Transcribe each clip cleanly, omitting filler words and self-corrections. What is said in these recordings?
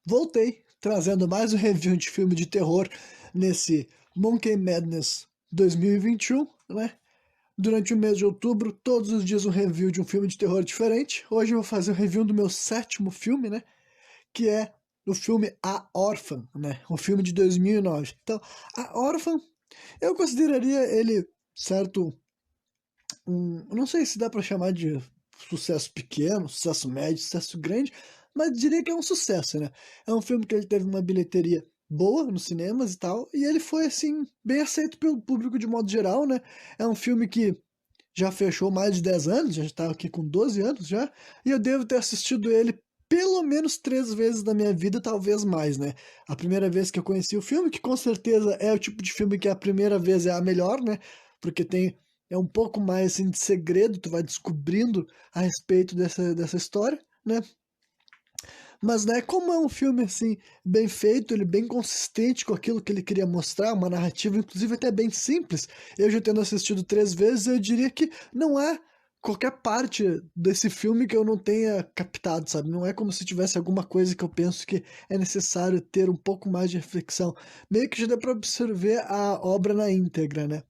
Voltei trazendo mais um review de filme de terror nesse Monkey Madness 2021, né? Durante o mês de outubro, todos os dias um review de um filme de terror diferente. Hoje eu vou fazer o review do meu sétimo filme, né? Que é o filme A Órfã, né? Um filme de 2009. Então, A Órfã, eu consideraria ele, certo, não sei se dá pra chamar de sucesso pequeno, sucesso médio, sucesso grande, mas diria que é um sucesso, né? É um filme que ele teve uma bilheteria boa nos cinemas e tal, e ele foi, assim, bem aceito pelo público de modo geral, né? É um filme que já fechou mais de 10 anos, já estava aqui com 12 anos já, e eu devo ter assistido ele pelo menos 3 vezes na minha vida, talvez mais, né? A primeira vez que eu conheci o filme, que com certeza é o tipo de filme que a primeira vez é a melhor, né? Porque é um pouco mais assim, de segredo, tu vai descobrindo a respeito dessa história, né? Mas, né, como é um filme, assim, bem feito, ele bem consistente com aquilo que ele queria mostrar, uma narrativa, inclusive, até bem simples, eu já tendo assistido 3 vezes, eu diria que não há qualquer parte desse filme que eu não tenha captado, sabe? Não é como se tivesse alguma coisa que eu penso que é necessário ter um pouco mais de reflexão. Meio que já dá pra observar a obra na íntegra, né?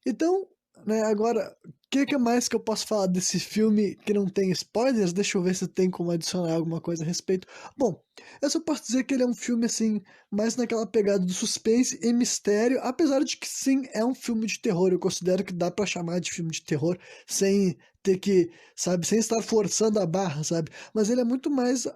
Então, né, agora, o que mais que eu posso falar desse filme que não tem spoilers? Deixa eu ver se tem como adicionar alguma coisa a respeito. Bom, eu só posso dizer que ele é um filme, assim, mais naquela pegada do suspense e mistério, apesar de que, sim, é um filme de terror. Eu considero que dá pra chamar de filme de terror sem ter que, sabe, sem estar forçando a barra, sabe? Mas ele é muito mais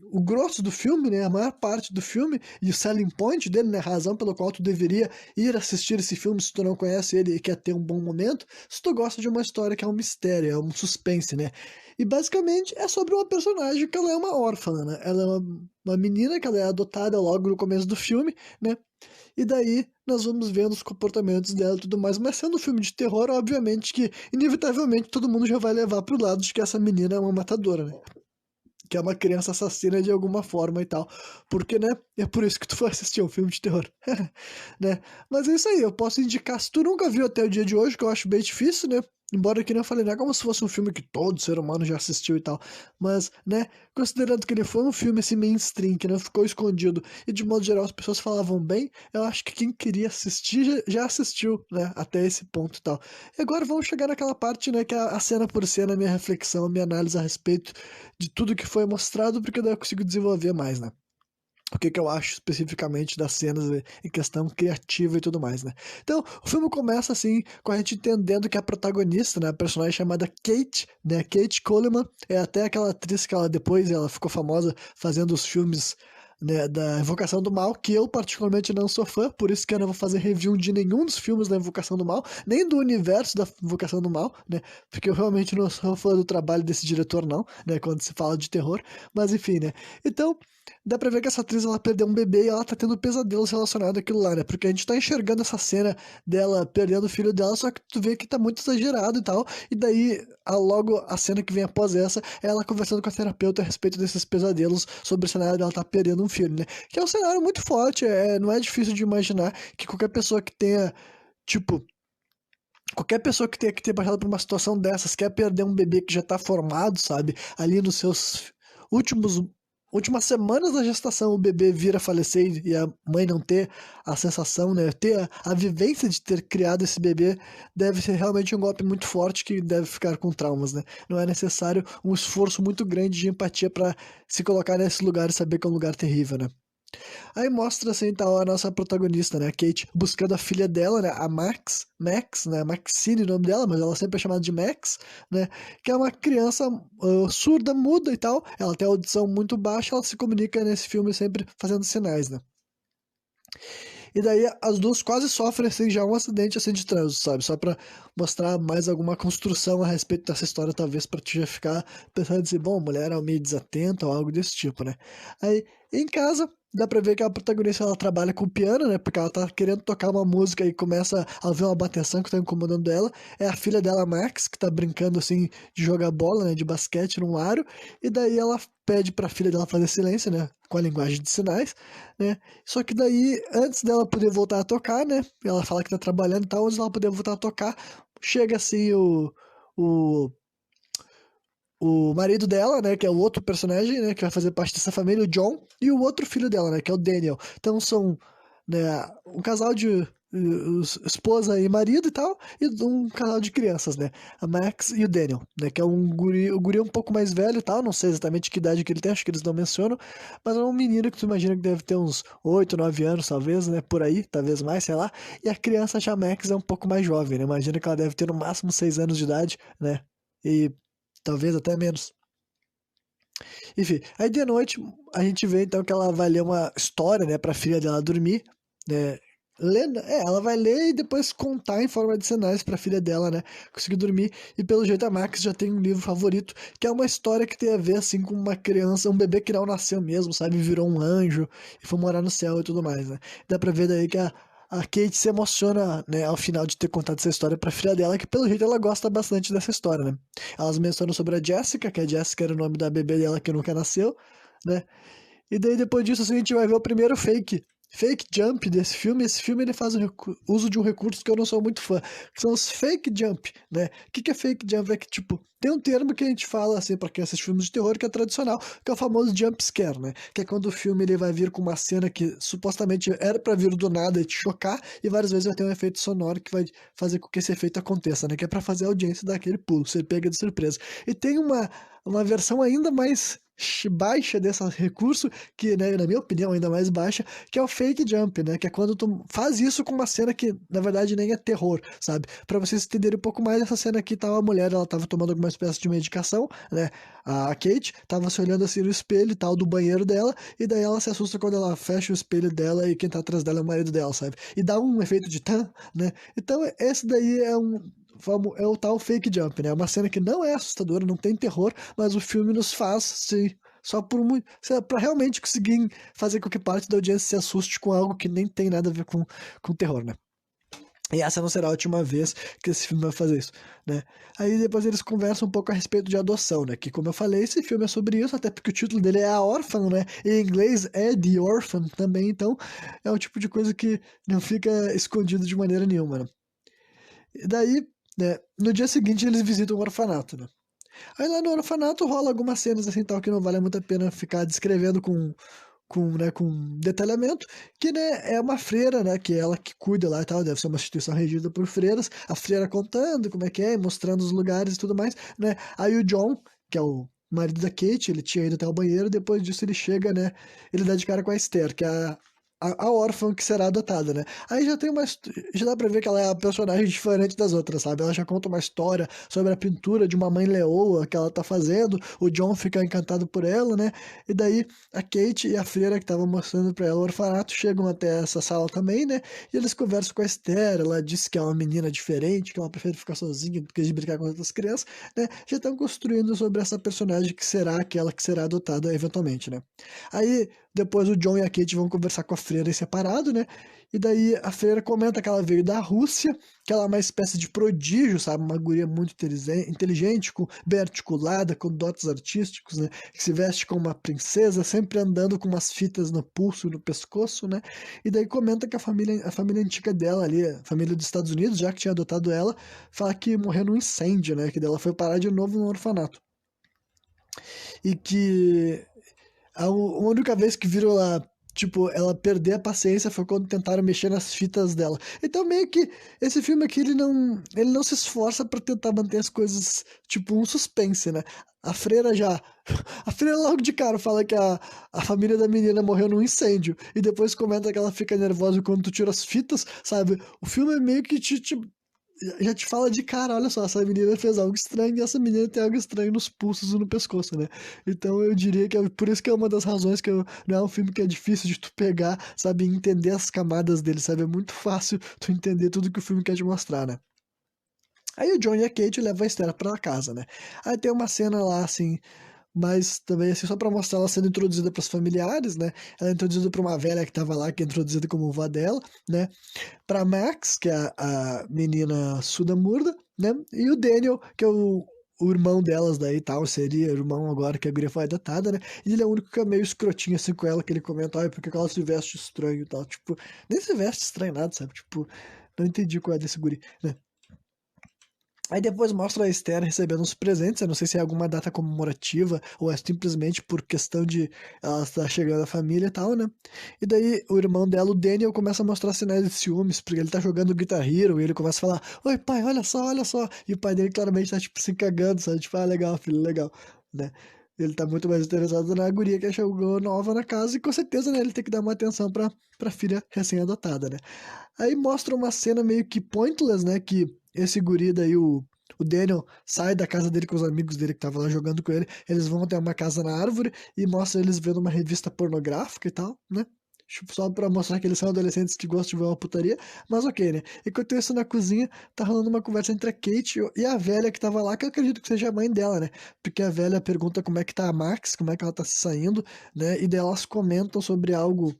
o grosso do filme, né, a maior parte do filme e o selling point dele, né, a razão pela qual tu deveria ir assistir esse filme se tu não conhece ele e quer ter um bom momento, se tu gosta de uma história que é um mistério, é um suspense, né? E basicamente é sobre uma personagem que ela é uma órfã, né? Ela é uma menina que ela é adotada logo no começo do filme, né? E daí nós vamos vendo os comportamentos dela e tudo mais. Mas sendo um filme de terror, obviamente que, inevitavelmente, todo mundo já vai levar pro lado de que essa menina é uma matadora, né? Que é uma criança assassina de alguma forma e tal. Porque, né? É por isso que tu foi assistir um filme de terror. Né? Mas é isso aí, eu posso indicar. Se tu nunca viu até o dia de hoje, que eu acho bem difícil, né? Embora aqui não falei, não é como se fosse um filme que todo ser humano já assistiu e tal. Mas, né? Considerando que ele foi um filme assim mainstream, que não ficou escondido, e de modo geral as pessoas falavam bem, eu acho que quem queria assistir já assistiu, né? Até esse ponto e tal. E agora vamos chegar naquela parte, né? Que é a cena por cena, a minha reflexão, a minha análise a respeito de tudo que foi mostrado, porque daí eu consigo desenvolver mais, né? O que eu acho especificamente das cenas em questão criativa e tudo mais, né? Então, o filme começa assim, com a gente entendendo que a protagonista, né, a personagem chamada Kate, né, Kate Coleman, é até aquela atriz que ela depois ela ficou famosa fazendo os filmes, né, da Invocação do Mal, que eu particularmente não sou fã, por isso que eu não vou fazer review de nenhum dos filmes da Invocação do Mal, nem do universo da Invocação do Mal, né, porque eu realmente não sou fã do trabalho desse diretor não, né, quando se fala de terror, mas enfim, né. Então, dá pra ver que essa atriz ela perdeu um bebê e ela tá tendo pesadelos relacionados àquilo lá, né? Porque a gente tá enxergando essa cena dela perdendo o filho dela, só que tu vê que tá muito exagerado e tal. E daí, logo a cena que vem após essa, é ela conversando com a terapeuta a respeito desses pesadelos sobre o cenário dela tá perdendo um filho, né? Que é um cenário muito forte, não é difícil de imaginar que qualquer pessoa que tenha, tipo, qualquer pessoa que tenha que ter passado por uma situação dessas, quer perder um bebê que já tá formado, sabe? Ali nos seus últimos últimas semanas da gestação, o bebê vir a falecer e a mãe não ter a sensação, né? Ter a vivência de ter criado esse bebê deve ser realmente um golpe muito forte que deve ficar com traumas, né? Não é necessário um esforço muito grande de empatia para se colocar nesse lugar e saber que é um lugar terrível, né? Aí mostra assim, tal, a nossa protagonista, né, a Kate, buscando a filha dela, né, a Max, né, Maxine o nome dela, mas ela sempre é chamada de Max, né, que é uma criança surda, muda e tal, ela tem audição muito baixa, ela se comunica nesse filme sempre fazendo sinais, né. E daí as duas quase sofrem assim, já um acidente assim de trânsito, sabe? Só pra mostrar mais alguma construção a respeito dessa história, talvez pra tu já ficar pensando assim, bom, a mulher é meio desatenta ou algo desse tipo, né? Aí, em casa, dá pra ver que a protagonista ela trabalha com piano, né? Porque ela tá querendo tocar uma música e começa a ver uma bateção que tá incomodando ela. É a filha dela, Max, que tá brincando assim de jogar bola, né? De basquete num aro. E daí ela pede pra filha dela fazer silêncio, né? Com a linguagem de sinais, né? Só que daí, antes dela poder voltar a tocar, né? Ela fala que tá trabalhando e tal, antes dela poder voltar a tocar, chega assim o o marido dela, né, que é o outro personagem, né, que vai fazer parte dessa família, o John, e o outro filho dela, né, que é o Daniel. Então são, né, um casal de esposa e marido e tal, e um casal de crianças, né, a Max e o Daniel, né, que é o guri é um pouco mais velho e tal, não sei exatamente que idade que ele tem, acho que eles não mencionam, mas é um menino que tu imagina que deve ter uns 8, 9 anos, talvez, né, por aí, talvez mais, sei lá, e a criança já Max é um pouco mais jovem, né, imagina que ela deve ter no máximo 6 anos de idade, né, e talvez até menos. Enfim, aí de noite a gente vê então que ela vai ler uma história, né, pra filha dela dormir, né? Lendo, ela vai ler e depois contar em forma de cenários pra filha dela, né, conseguir dormir. E pelo jeito a Max já tem um livro favorito, que é uma história que tem a ver assim com uma criança, um bebê que não nasceu mesmo, sabe, virou um anjo e foi morar no céu e tudo mais, né? Dá pra ver daí que a Kate se emociona, né, ao final de ter contado essa história pra filha dela, que pelo jeito ela gosta bastante dessa história, né? Elas mencionam sobre a Jessica, que a Jessica era o nome da bebê dela que nunca nasceu, né? E daí depois disso assim, a gente vai ver o primeiro fake jump desse filme. Esse filme ele faz uso de um recurso que eu não sou muito fã, que são os fake jump, né? O que que é fake jump? É que, tipo, tem um termo que a gente fala, assim, pra quem assiste filmes de terror, que é tradicional, que é o famoso jump scare, né? Que é quando o filme ele vai vir com uma cena que supostamente era pra vir do nada e te chocar, e várias vezes vai ter um efeito sonoro que vai fazer com que esse efeito aconteça, né? Que é pra fazer a audiência dar aquele pulo, ser pega de surpresa. E tem uma versão ainda mais baixa desse recurso, que, né, na minha opinião, ainda mais baixa, que é o fake jump, né? Que é quando tu faz isso com uma cena que, na verdade, nem é terror, sabe? Pra vocês entenderem um pouco mais, essa cena aqui tava a mulher, ela tava tomando alguma espécie de medicação, né? A Kate tava se olhando assim no espelho e tal, do banheiro dela, e daí ela se assusta quando ela fecha o espelho dela e quem tá atrás dela é o marido dela, sabe? E dá um efeito de tan, né? Então, esse daí é o tal fake jump, né? É uma cena que não é assustadora, não tem terror, mas o filme nos faz, sim, só por muito, para realmente conseguir fazer com que parte da audiência se assuste com algo que nem tem nada a ver com terror, né? E essa não será a última vez que esse filme vai fazer isso, né? Aí depois eles conversam um pouco a respeito de adoção, né? Que como eu falei, esse filme é sobre isso, até porque o título dele é A Órfã, né? Em inglês é The Orphan também, então é o tipo de coisa que não fica escondido de maneira nenhuma, né? E daí, né, no dia seguinte eles visitam o orfanato, né? Aí lá no orfanato rola algumas cenas assim tal que não vale muito a pena ficar descrevendo com detalhamento, que né, é uma freira, né, que é ela que cuida lá e tal, deve ser uma instituição regida por freiras, a freira contando como é que é, mostrando os lugares e tudo mais, né? Aí o John, que é o marido da Kate, ele tinha ido até o banheiro, depois disso ele chega, né, ele dá de cara com a Esther, que é a órfã que será adotada, né? Aí já tem já dá pra ver que ela é a personagem diferente das outras, sabe? Ela já conta uma história sobre a pintura de uma mãe leoa que ela tá fazendo, o John fica encantado por ela, né? E daí a Kate e a freira que estavam mostrando pra ela o orfanato chegam até essa sala também, né? E eles conversam com a Esther, ela diz que é uma menina diferente, que ela prefere ficar sozinha do que de brincar com outras crianças, né? Já estão construindo sobre essa personagem que será aquela que será adotada eventualmente, né? Aí depois o John e a Kate vão conversar com a freira em separado, né? E daí a freira comenta que ela veio da Rússia, que ela é uma espécie de prodígio, sabe? Uma guria muito inteligente, bem articulada, com dotes artísticos, né? Que se veste como uma princesa, sempre andando com umas fitas no pulso e no pescoço, né? E daí comenta que a família antiga dela ali, a família dos Estados Unidos, já que tinha adotado ela, fala que morreu num incêndio, né? Que dela foi parar de novo no orfanato. E que a única vez que viram ela, tipo, ela perder a paciência foi quando tentaram mexer nas fitas dela. Então, meio que esse filme aqui, ele não se esforça pra tentar manter as coisas, tipo, um suspense, né? A freira já. A freira logo de cara fala que a família da menina morreu num incêndio. E depois comenta que ela fica nervosa quando tu tira as fitas, sabe? O filme é meio que te já te fala de cara, olha só, essa menina fez algo estranho e essa menina tem algo estranho nos pulsos e no pescoço, né? Então eu diria que é por isso que é uma das razões que não é um filme que é difícil de tu pegar, sabe, e entender as camadas dele, sabe? É muito fácil tu entender tudo que o filme quer te mostrar, né? Aí o John e a Kate levam a Esther pra casa, né? Aí tem uma cena lá, assim, mas também assim, só pra mostrar ela sendo introduzida pros familiares, né? Ela é introduzida pra uma velha que tava lá, que é introduzida como vó dela, né? Pra Max, que é a menina surda-muda, né? E o Daniel, que é o irmão delas daí e tal, seria irmão agora que a guria foi adotada, né? E ele é o único que é meio escrotinho assim com ela, que ele comenta, ai, porque que ela se veste estranho e tal. Tipo, nem se veste estranho nada, sabe? Tipo, não entendi qual é desse guri, né? Aí depois mostra a Esther recebendo uns presentes, eu não sei se é alguma data comemorativa ou é simplesmente por questão de ela estar chegando a família e tal, né? E daí o irmão dela, o Daniel, começa a mostrar sinais de ciúmes, porque ele tá jogando Guitar Hero e ele começa a falar: Oi, pai, olha só, olha só. E o pai dele claramente tá, tipo, se cagando, sabe? Tipo, ah, legal, filho, legal, né? Ele tá muito mais interessado na guria que chegou nova na casa e com certeza, né, ele tem que dar uma atenção pra filha recém-adotada, né? Aí mostra uma cena meio que pointless, né? Que esse guri daí, o Daniel, sai da casa dele com os amigos dele que estavam lá jogando com ele. Eles vão até uma casa na árvore e mostra eles vendo uma revista pornográfica e tal, né? Tipo, só pra mostrar que eles são adolescentes que gostam de ver uma putaria. Mas ok, né? Enquanto isso, na cozinha, tá rolando uma conversa entre a Kate e a velha que tava lá, que eu acredito que seja a mãe dela, né? Porque a velha pergunta como é que tá a Max, como é que ela tá se saindo, né? E daí elas comentam sobre algo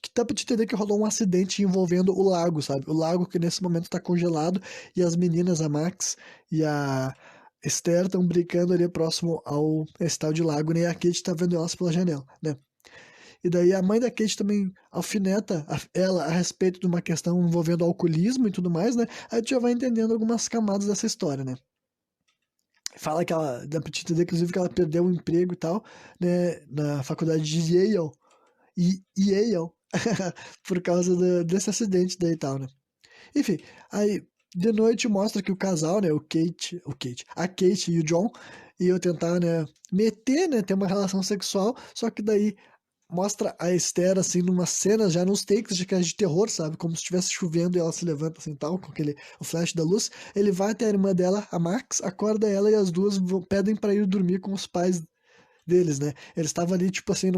que dá pra te entender que rolou um acidente envolvendo o lago, sabe? O lago que nesse momento tá congelado e as meninas, a Max e a Esther, estão brincando ali próximo ao esse tal de lago, né? E a Kate tá vendo elas pela janela, né? E daí a mãe da Kate também alfineta ela a respeito de uma questão envolvendo alcoolismo e tudo mais, né? Aí tu já vai entendendo algumas camadas dessa história, né? Fala que ela, dá pra te entender, inclusive, que ela perdeu o emprego e tal, né? Na faculdade de Yale, Yale, por causa desse acidente daí e tal, né? Enfim, aí de noite mostra que o casal, né, a Kate e o John iam tentar, né, meter, né, ter uma relação sexual, só que daí mostra a Esther, assim, numa cena, já nos takes de terror, sabe, como se estivesse chovendo e ela se levanta, assim, tal, com o flash da luz, ele vai até a irmã dela, a Max, acorda ela e as duas pedem pra ir dormir com os pais deles, né, eles estavam ali, tipo assim,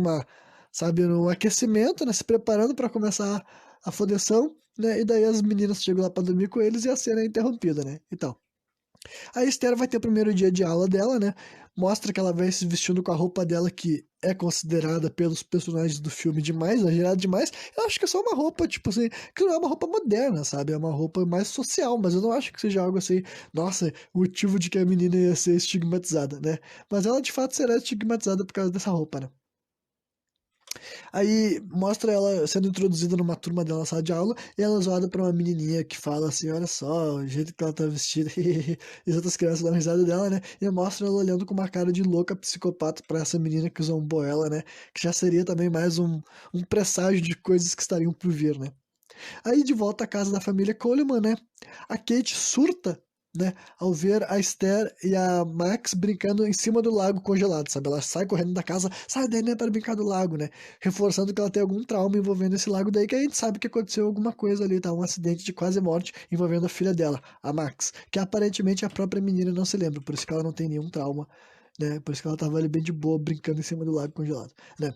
sabe, no aquecimento, né, se preparando pra começar a fodeção, né, e daí as meninas chegam lá pra dormir com eles e a cena é interrompida, né, e tal. A Esther vai ter o primeiro dia de aula dela, né? Mostra que ela vai se vestindo com a roupa dela, que é considerada pelos personagens do filme demais, exagerada demais. Eu acho que é só uma roupa, tipo assim, que não é uma roupa moderna, sabe? É uma roupa mais social, mas eu não acho que seja algo assim, nossa, motivo de que a menina ia ser estigmatizada, né? Mas ela de fato será estigmatizada por causa dessa roupa, né? Aí mostra ela sendo introduzida numa turma dela na sala de aula e ela é zoada pra uma menininha que fala assim: Olha só, o jeito que ela tá vestida. E as outras crianças dão risada dela, né? E mostra ela olhando com uma cara de louca psicopata pra essa menina que zombou ela, né? Que já seria também mais um presságio de coisas que estariam por vir, né? Aí de volta à casa da família Coleman, né? A Kate surta, né? Ao ver a Esther e a Max brincando em cima do lago congelado, sabe? Ela sai correndo da casa, sai daí, né? Para brincar do lago, né? Reforçando que ela tem algum trauma envolvendo esse lago daí, que a gente sabe que aconteceu alguma coisa ali, tá? Um acidente de quase morte envolvendo a filha dela, a Max, que aparentemente a própria menina não se lembra, por isso que ela não tem nenhum trauma, né? Por isso que ela tava ali bem de boa brincando em cima do lago congelado, né?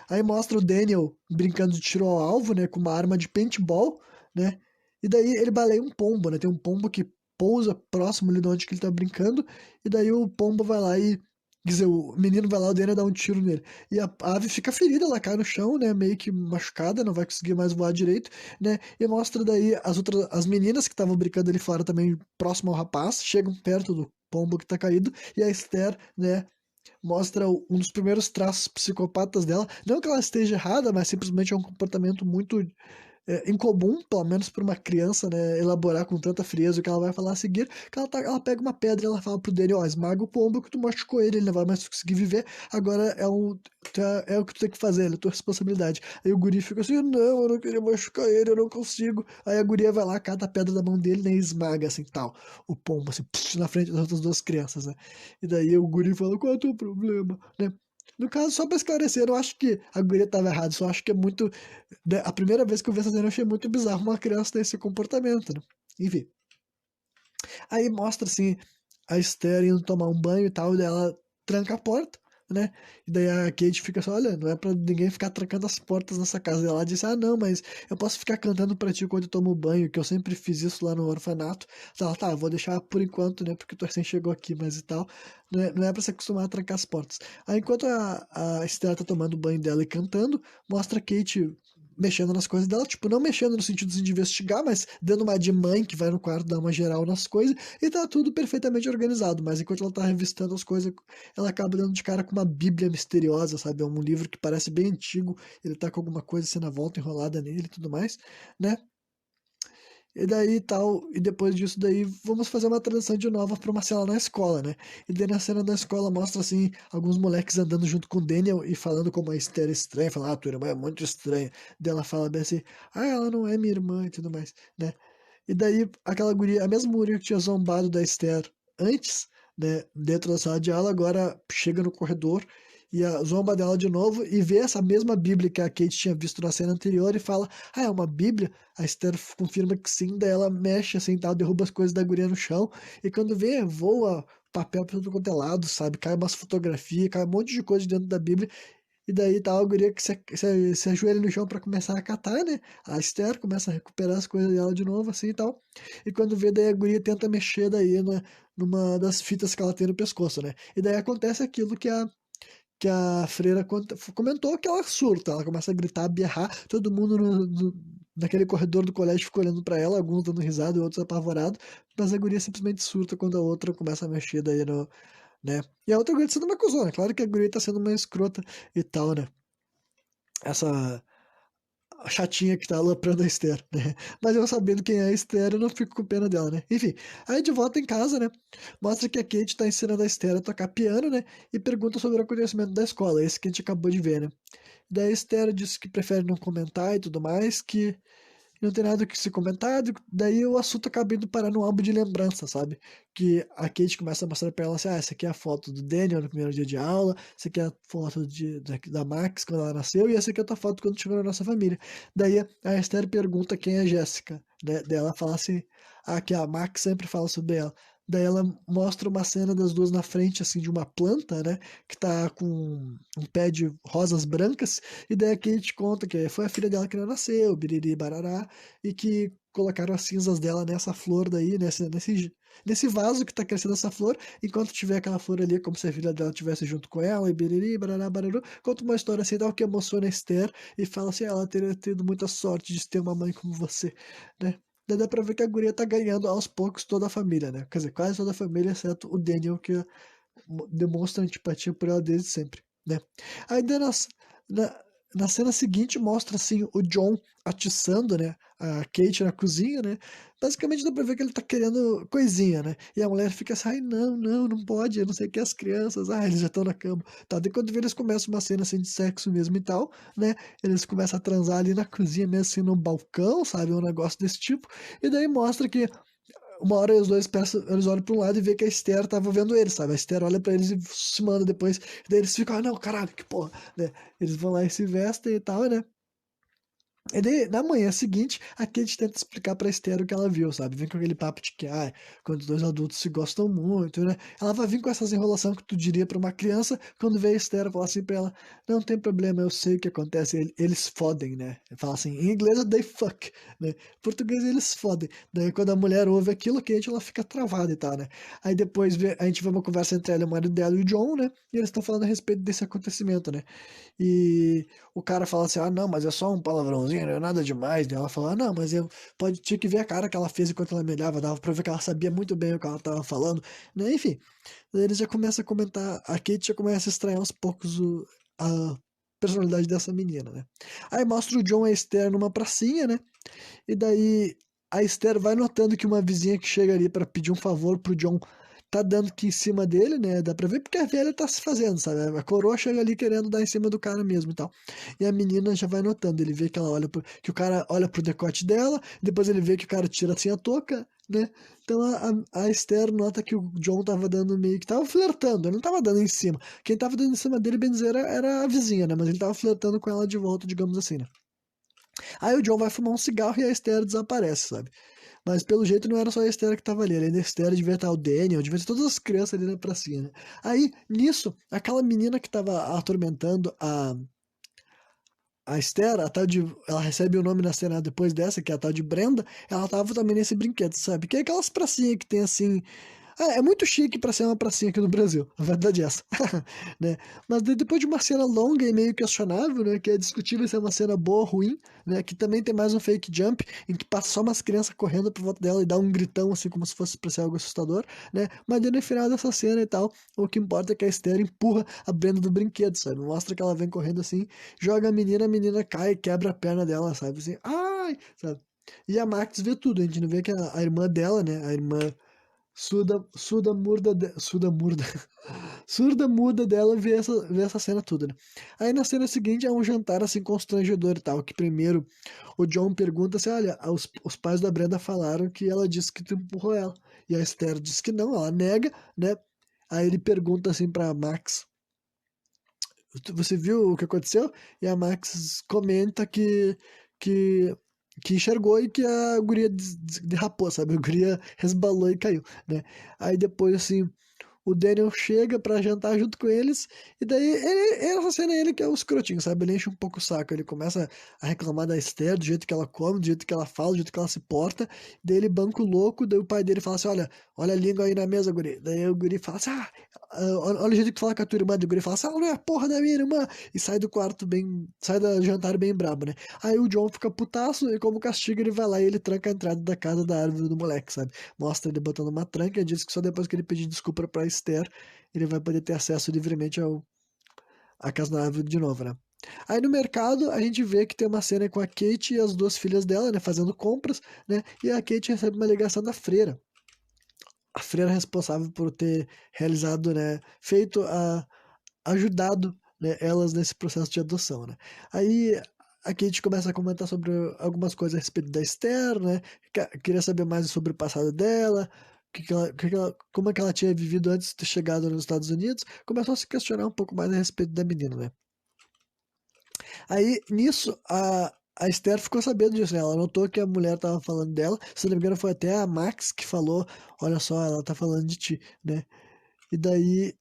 Aí mostra o Daniel brincando de tiro ao alvo, né, com uma arma de paintball, né? E daí ele baleia um pombo, né? Tem um pombo que pousa próximo ali de onde que ele tá brincando, e daí o pombo vai lá e quer dizer, o menino vai lá, o Daniel dá um tiro nele. E a ave fica ferida, ela cai no chão, né? Meio que machucada, não vai conseguir mais voar direito, né? E mostra daí as meninas que estavam brincando ali fora também, próximo ao rapaz, chegam perto do pombo que tá caído, e a Esther, né, mostra um dos primeiros traços psicopatas dela. Não que ela esteja errada, mas simplesmente é um comportamento muito incomum, pelo menos para uma criança, né, elaborar com tanta frieza o que ela vai falar a seguir, que ela pega uma pedra e ela fala pro Daniel, ó, esmaga o pombo que tu machucou ele, ele não vai mais conseguir viver, agora é o que tu tem que fazer, é a tua responsabilidade. Aí o guri fica assim, não, eu não queria machucar ele, eu não consigo. Aí a guria vai lá, cata a pedra da mão dele, né, e esmaga, assim, tal, o pombo, assim, na frente das outras duas crianças, né. E daí o guri fala, qual é o teu problema, né? No caso, só pra esclarecer, eu não acho que a guria tava errada, só acho que é muito. A primeira vez que eu vi essa cena, eu achei muito bizarro uma criança ter esse comportamento, né? Enfim. Aí mostra assim a Esther indo tomar um banho e tal, e daí ela tranca a porta, né? E daí a Kate fica só, olha, não é pra ninguém ficar trancando as portas nessa casa. E ela disse, ah, não, mas eu posso ficar cantando pra ti quando eu tomo banho, que eu sempre fiz isso lá no orfanato. Então ela, tá, eu vou deixar por enquanto, né? Porque tu recém chegou aqui, mas e tal. Não é pra se acostumar a trancar as portas. Aí enquanto a Esther tá tomando o banho dela e cantando, mostra a Kate mexendo nas coisas dela, tipo, não mexendo no sentido assim, de investigar, mas dando uma de mãe que vai no quarto dar uma geral nas coisas e tá tudo perfeitamente organizado, mas enquanto ela tá revistando as coisas, ela acaba dando de cara com uma bíblia misteriosa, sabe? É um livro que parece bem antigo, ele tá com alguma coisa assim na volta enrolada nele e tudo mais, né? E daí tal, e depois disso daí vamos fazer uma transição de novo pra uma cena na escola, né? E daí na cena da escola mostra assim alguns moleques andando junto com o Daniel e falando como a Esther é estranha, falando, ah, tua irmã é muito estranha. Daí ela fala bem assim, ah, ela não é minha irmã e tudo mais, né? E daí aquela guria, a mesma guria que tinha zombado da Esther antes, né, dentro da sala de aula, agora chega no corredor e zomba dela de novo e vê essa mesma Bíblia que a Kate tinha visto na cena anterior e fala, ah, é uma Bíblia? A Esther confirma que sim, daí ela mexe assim, tal, derruba as coisas da guria no chão e quando vê, voa papel pra tudo quanto é lado, sabe? Cai umas fotografias, cai um monte de coisa dentro da Bíblia e daí tá a guria que se ajoelha no chão pra começar a catar, né? A Esther começa a recuperar as coisas dela de novo, assim e tal. E quando vê, daí a guria tenta mexer daí numa das fitas que ela tem no pescoço, né? E daí acontece aquilo que a freira comentou, que ela surta. Ela começa a gritar, a berrar, todo mundo naquele corredor do colégio fica olhando pra ela, alguns dando risada e outros apavorados, mas a guria simplesmente surta quando a outra começa a mexer daí no, né? E a outra guria tá sendo uma cuzona. Claro que a guria tá sendo uma escrota e tal, né? Essa chatinha que tá aloprando a Esther, né? Mas eu sabendo quem é a Esther, eu não fico com pena dela, né? Enfim, aí de volta em casa, né? Mostra que a Kate tá ensinando a Esther a tocar piano, né? E pergunta sobre o acontecimento da escola, esse que a gente acabou de ver, né? Daí a Esther disse que prefere não comentar e tudo mais, que não tem nada o que se comentar, daí o assunto acaba indo parar num álbum de lembrança, sabe? Que a Kate começa a mostrar pra ela assim, ah, essa aqui é a foto do Daniel no primeiro dia de aula, essa aqui é a foto da Max quando ela nasceu, e essa aqui é a tua foto quando chegou na nossa família. Daí a Esther pergunta quem é a Jéssica, né? Daí ela fala assim, ah, que a Max sempre fala sobre ela. Daí ela mostra uma cena das duas na frente, assim, de uma planta, né? Que tá com um pé de rosas brancas, e daí a Kate conta que foi a filha dela que não nasceu, biriri barará, e que colocaram as cinzas dela nessa flor daí, nesse vaso que tá crescendo essa flor, enquanto tiver aquela flor ali, é como se a filha dela estivesse junto com ela, e biriri, barará, bararu, conta uma história assim, tal, que emociona a Esther, e fala assim, ela teria tido muita sorte de ter uma mãe como você, né? Daí dá pra ver que a guria tá ganhando aos poucos toda a família, né? Quer dizer, quase toda a família, exceto o Daniel, que demonstra antipatia por ela desde sempre, né? Ainda na, na cena seguinte mostra assim o John atiçando, né, a Kate na cozinha, né? Basicamente dá pra ver que ele tá querendo coisinha, né? E a mulher fica assim, ai não, não, não pode, eu não sei o que as crianças, eles já estão na cama, tá? Daí quando vê eles começam uma cena assim de sexo mesmo e tal, né? Eles começam a transar ali na cozinha mesmo assim no balcão, sabe? Um negócio desse tipo. E daí mostra que uma hora os dois eles olham pra um lado e vê que a Esther tava vendo eles, sabe? A Esther olha pra eles e se manda depois. Daí eles ficam, ah, não, caralho, que porra, né? Eles vão lá e se vestem e tal, né? E daí, na manhã seguinte, a Kate tenta explicar pra Esther o que ela viu, sabe? Vem com aquele papo de que, ah, quando dois adultos se gostam muito, né? Ela vai vir com essas enrolações que tu diria pra uma criança, quando vê a Esther falar assim pra ela, não tem problema, eu sei o que acontece, eles fodem, né? Fala assim, em inglês é they fuck, né? Em português eles fodem. Daí quando a mulher ouve aquilo, a Kate, ela fica travada e tal, né? Aí depois a gente vê uma conversa entre ela, o marido dela e o John, né? E eles estão falando a respeito desse acontecimento, né? E o cara fala assim, ah, não, mas é só um palavrãozinho, não é nada demais. Daí ela fala, ah, não, mas tinha que ver a cara que ela fez enquanto ela me olhava, dava pra ver que ela sabia muito bem o que ela tava falando, né? Enfim, daí eles já começam a comentar, a Kate já começa a estranhar aos poucos a personalidade dessa menina, né? Aí mostra o John e a Esther numa pracinha, né? E daí a Esther vai notando que uma vizinha que chega ali pra pedir um favor pro John tá dando que em cima dele, né? Dá pra ver porque a velha tá se fazendo, sabe? A coroa chega ali querendo dar em cima do cara mesmo e tal. E a menina já vai notando, ele vê que ela que o cara olha pro decote dela, depois ele vê que o cara tira assim a touca, né? Então a Esther nota que o John tava dando meio que tava flertando, ele não tava dando em cima. Quem tava dando em cima dele, bem dizer, era a vizinha, né? Mas ele tava flertando com ela de volta, digamos assim, né? Aí o John vai fumar um cigarro e a Esther desaparece, sabe? Mas pelo jeito não era só a Esther que tava ali. Além da Esther, devia estar o Daniel, devia ter todas as crianças ali na pracinha, né? Aí, nisso, aquela menina que tava atormentando a Esther, ela recebe o nome na cena depois dessa, que é a tal de Brenda, ela tava também nesse brinquedo, sabe? Que é aquelas pracinhas que tem assim, é muito chique pra ser uma pracinha aqui no Brasil, a verdade é essa, né? Mas depois de uma cena longa e meio questionável, né, que é discutível se é uma cena boa ou ruim, né, que também tem mais um fake jump, em que passa só umas crianças correndo por volta dela e dá um gritão, assim, como se fosse pra ser algo assustador, né? Mas daí no final dessa cena e tal, o que importa é que a Esther empurra a Brenda do brinquedo, sabe? Mostra que ela vem correndo assim, joga a menina cai, quebra a perna dela, sabe? Assim, ai, sabe? E a Max vê tudo, a gente não vê que a irmã dela, né, a irmã surda murda, surda muda dela vê essa cena toda, né? Aí na cena seguinte é um jantar assim constrangedor e tal, que primeiro o John pergunta assim, olha, os pais da Brenda falaram que ela disse que tu empurrou ela. E a Esther diz que não, ela nega, né? Aí ele pergunta assim pra Max, você viu o que aconteceu? E a Max comenta que, que enxergou e que a guria derrapou, sabe? A guria resbalou e caiu, né? Aí depois, assim, o Daniel chega pra jantar junto com eles, e daí essa cena é ele que é o escrotinho, sabe? Ele enche um pouco o saco, ele começa a reclamar da Esther, do jeito que ela come, do jeito que ela fala, do jeito que ela se porta, daí ele banca o louco, daí o pai dele fala assim, olha a língua aí na mesa, guri. Daí o guri fala assim, olha o jeito que tu fala com a tua irmã, daí o guri fala assim, ela não é a porra da minha irmã, e sai do quarto bem, sai do jantar bem brabo, né? Aí o John fica putaço, e como castigo ele vai lá e ele tranca a entrada da casa da árvore do moleque, sabe? Mostra ele botando uma tranca e diz que só depois que ele pedir desculpa pra Esther, ele vai poder ter acesso livremente à casa da árvore de novo, né? Aí no mercado a gente vê que tem uma cena com a Kate e as duas filhas dela, né, fazendo compras, né? E a Kate recebe uma ligação da freira. A freira responsável por ter realizado, né, ajudado, né, elas nesse processo de adoção, né? Aí a Kate começa a comentar sobre algumas coisas a respeito da Esther, né? Queria saber mais sobre o passado dela, como é que ela tinha vivido antes de ter chegado nos Estados Unidos. Começou a se questionar um pouco mais a respeito da menina, né? Aí, nisso, a Esther ficou sabendo disso, né? Ela notou que a mulher tava falando dela. Se não me engano, foi até a Max que falou: Olha só, ela tá falando de ti, né? E daí